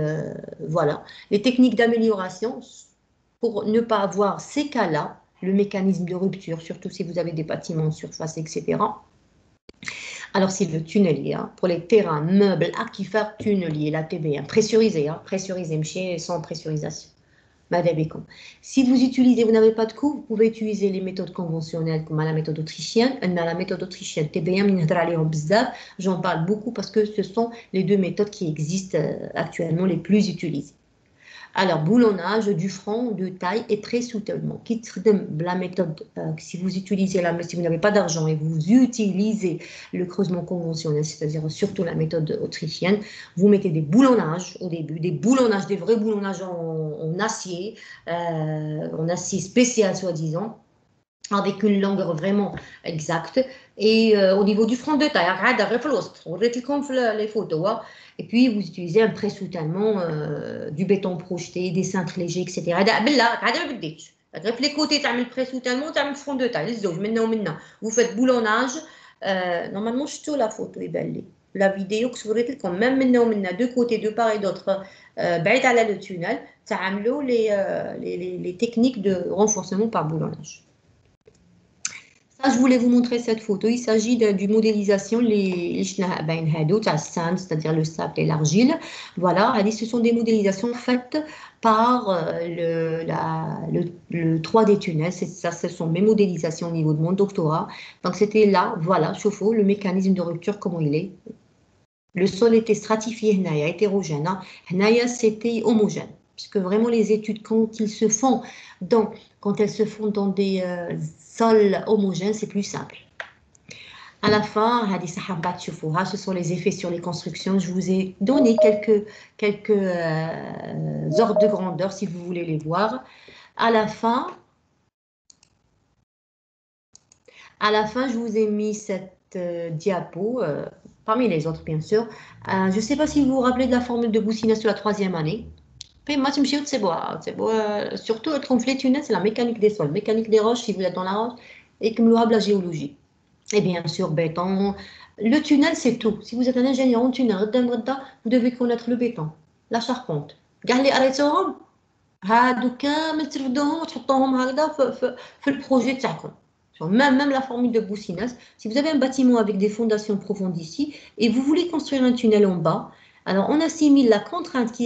voilà. Les techniques d'amélioration, pour ne pas avoir ces cas-là, le mécanisme de rupture, surtout si vous avez des bâtiments en surface, etc. Alors, c'est le tunnelier, hein, pour les terrains, meubles, aquifères, tunnelier, la TBM, pressurisé, hein, pressurisé, sans pressurisation. Si vous n'avez pas de coût, vous pouvez utiliser les méthodes conventionnelles comme la méthode autrichienne. La méthode autrichienne, TBM, j'en parle beaucoup parce que ce sont les deux méthodes qui existent actuellement les plus utilisées. Alors, boulonnage du front, de taille et pré-soutènement. La méthode, si vous utilisez si vous n'avez pas d'argent et vous utilisez le creusement conventionnel, c'est-à-dire surtout la méthode autrichienne, vous mettez des boulonnages au début, des vrais boulonnages en acier spécial soi-disant, avec une longueur vraiment exacte. Et au niveau du front de taille, regardez comme les photos. Et puis vous utilisez un pré-soutènement, du béton projeté, des cintres légers, etc. Les côtés, tu as le pré-soutènement, tu as le front de taille. Vous faites boulonnage. Normalement, je te la photo est belle. La vidéo que je vous comme même deux côtés, de part et d'autre, le tunnel, tu as les techniques de renforcement par boulonnage. Ça, je voulais vous montrer cette photo. Il s'agit d'une modélisation, c'est-à-dire le sable et l'argile. Voilà, ce sont des modélisations faites par le 3D tunnel. Ça, ce sont mes modélisations au niveau de mon doctorat. Donc, c'était là, voilà, chauffe-eau, le mécanisme de rupture, comment il est. Le sol était stratifié, hétérogène. C'était homogène. Puisque vraiment, les études, quand elles se font dans des sols homogènes, c'est plus simple. À la fin, ce sont les effets sur les constructions. Je vous ai donné quelques ordres de grandeur si vous voulez les voir. À la fin, je vous ai mis cette diapo, parmi les autres bien sûr. Je ne sais pas si vous vous rappelez de la formule de Boussinet sur la 3e année. Surtout le conflit tunnel, c'est la mécanique des sols, mécanique des roches si vous êtes dans la roche, et comme la géologie. Et bien sûr, béton. Le tunnel, c'est tout. Si vous êtes un ingénieur en tunnel, vous devez connaître le béton, la charpente. Gardez arrêtez-vous. Le projet même la formule de Boussinet. Si vous avez un bâtiment avec des fondations profondes ici et vous voulez construire un tunnel en bas, alors on assimile la contrainte qui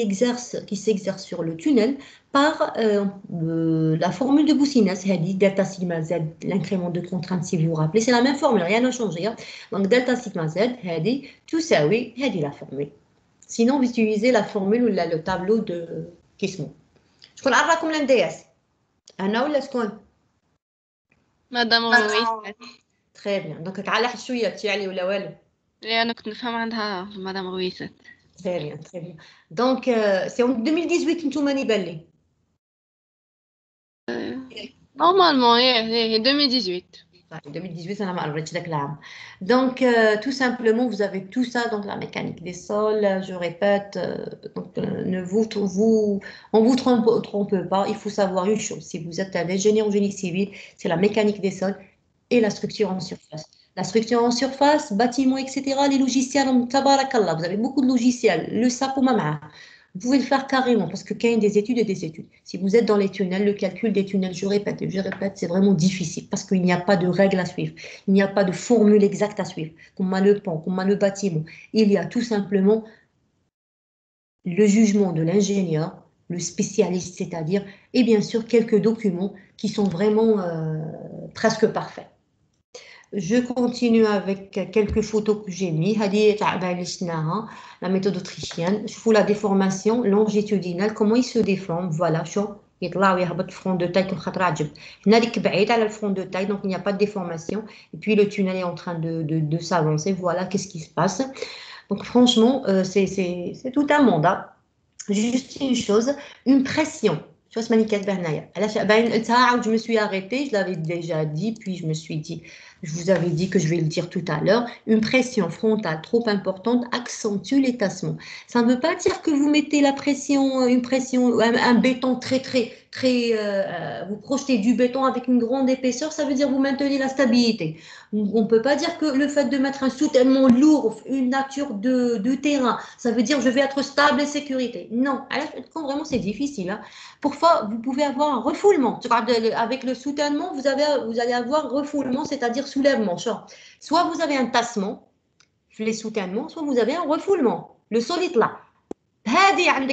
s'exerce sur le tunnel par la formule de Boussinet, c'est-à-dire delta sigma z, l'incrément de contrainte si vous vous rappelez, c'est la même formule, rien n'a changé. Donc delta sigma z, tout ça oui, la formule. Sinon vous utilisez la formule ou le tableau de Kismo. Je connais pas comme l'NDS. Anna ou l'Escon? Madame Ruiz. Très bien. Donc تعال شوية تيالي ولا والو. أنا كنت نفهم عندها Madame Ruiz. Très bien, très bien. Donc, c'est en 2018 que ماني بالي. Normalement, 2018. 2018, ça n'a pas arrêté de l'âme. Donc, tout simplement, vous avez tout ça, donc la mécanique des sols, je répète, donc, on vous trompe pas, il faut savoir une chose, si vous êtes un ingénieur en génie civil, c'est la mécanique des sols et la structure en surface. La structure en surface, bâtiment, etc., les logiciels, tabarakallah, vous avez beaucoup de logiciels, le SAP ou MAMA. Vous pouvez le faire carrément parce que qu'il y a des études et des études. Si vous êtes dans les tunnels, le calcul des tunnels, je répète, c'est vraiment difficile parce qu'il n'y a pas de règles à suivre. Il n'y a pas de formule exacte à suivre. Comme le pont, comme le bâtiment. Il y a tout simplement le jugement de l'ingénieur, le spécialiste, c'est-à-dire, et bien sûr, quelques documents qui sont vraiment presque parfaits. Je continue avec quelques photos que j'ai mis. La méthode autrichienne. Je fous la déformation longitudinale. Comment il se déforme? Voilà. يطلع ويهبط front de taille خاطر عجب. هنا ديك بعيد على le front de taille, donc il n'y a pas de déformation. Et puis le tunnel est en train de s'avancer. Voilà, qu'est-ce qui se passe. Donc franchement, c'est tout un monde. Hein. Juste une chose, une pression. Je me suis arrêtée, je l'avais déjà dit, puis je me suis dit, je vous avais dit que je vais le dire tout à l'heure, une pression frontale trop importante accentue les tassements. Ça ne veut pas dire que vous mettez la pression, un béton très, vous projetez du béton avec une grande épaisseur, ça veut dire que vous maintenez la stabilité. On ne peut pas dire que le fait de mettre un soutènement lourd, une nature de terrain, ça veut dire que je vais être stable et sécurité. Non, alors quand vraiment c'est difficile. Hein. Parfois, vous pouvez avoir un refoulement. Avec le soutènement, vous allez avoir refoulement, c'est-à-dire soulèvement. Soit vous avez un tassement, les soutènements, soit vous avez un refoulement. Le sol est là.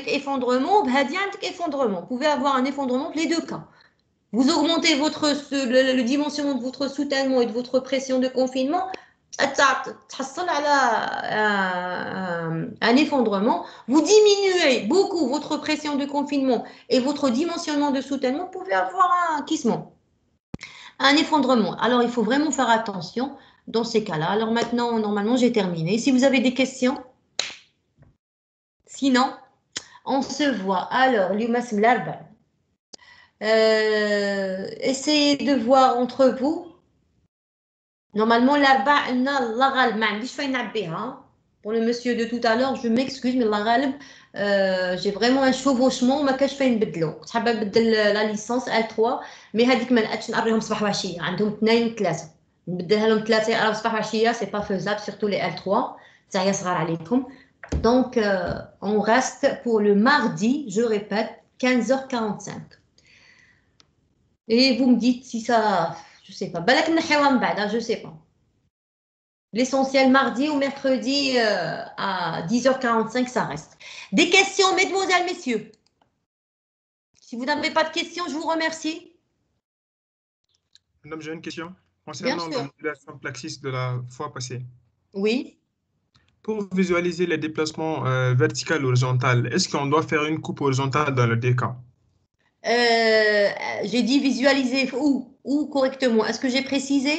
Effondrement, effondrement. Vous pouvez avoir un effondrement, les deux cas. Vous augmentez le dimensionnement de votre soutènement et de votre pression de confinement, تحصل على un effondrement. Vous diminuez beaucoup votre pression de confinement et votre dimensionnement de soutènement, vous pouvez avoir un kissement, un effondrement. Alors, il faut vraiment faire attention dans ces cas-là. Alors maintenant, normalement, j'ai terminé. Si vous avez des questions, sinon, on se voit. Alors, l'Umasm Larba. Essayez de voir entre vous. Normalement, l'arba, la ghalb, ma عنديش فين نعبيها. Pour le monsieur de tout à l'heure, je m'excuse, mais la ghalb, j'ai vraiment un chevauchement, ما كاش فين نبدلو. كنت حابه نبدل لا ليسونس L3, mais هذيك ما لقيتش نقريهم صباح وعشيه. عندهم 2 3. نبدلها لهم 3 يقراو صباح وعشيه, c'est pas faisable, surtout les L3. تاعي صغار عليكم. Donc, on reste pour le mardi, je répète, 15h45. Et vous me dites si ça, je sais pas. بالك نحيوها من بعد, je sais pas. L'essentiel mardi ou mercredi à 10h45, ça reste. Des questions, mesdemoiselles, messieurs? Si vous n'avez pas de questions, je vous remercie. Madame, j'ai une question concernant la modulation Plaxis de la fois passée. Oui. Pour visualiser les déplacements vertical ou horizontal, est-ce qu'on doit faire une coupe horizontale dans le deux cas? J'ai dit visualiser où correctement? Est-ce que j'ai précisé?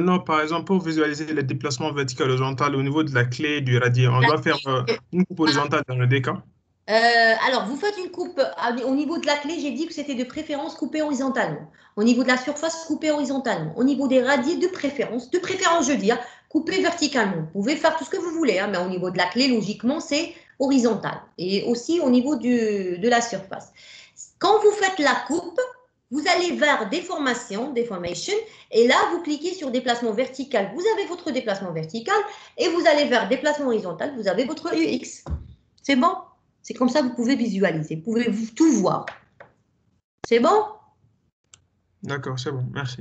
Non, par exemple, pour visualiser les déplacements vertical ou horizontal au niveau de la clé du radier, on doit faire une coupe horizontale dans le deux cas? Alors, vous faites une coupe au niveau de la clé, j'ai dit que c'était de préférence coupée horizontalement. Au niveau de la surface, coupée horizontalement. Au niveau des radiers, de préférence, je veux dire, coupée verticalement. Vous pouvez faire tout ce que vous voulez, hein, mais au niveau de la clé, logiquement, c'est horizontal. Et aussi au niveau de la surface. Quand vous faites la coupe, vous allez vers Deformation, et là, vous cliquez sur Déplacement vertical. Vous avez votre déplacement vertical, et vous allez vers Déplacement horizontal, vous avez votre UX. C'est bon? C'est comme ça que vous pouvez visualiser, vous pouvez tout voir. C'est bon? D'accord, c'est bon, merci.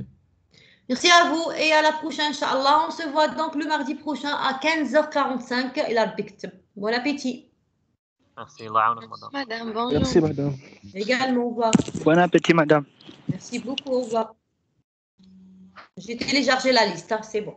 Merci à vous et à la prochaine, Inch'Allah. On se voit donc le mardi prochain à 15h45. Bon appétit. Merci, Allah يعاونك madame. Madame, bonjour. Merci, madame. Également, au revoir. Bon appétit, madame. Merci beaucoup, au revoir. J'ai téléchargé la liste, hein, c'est bon.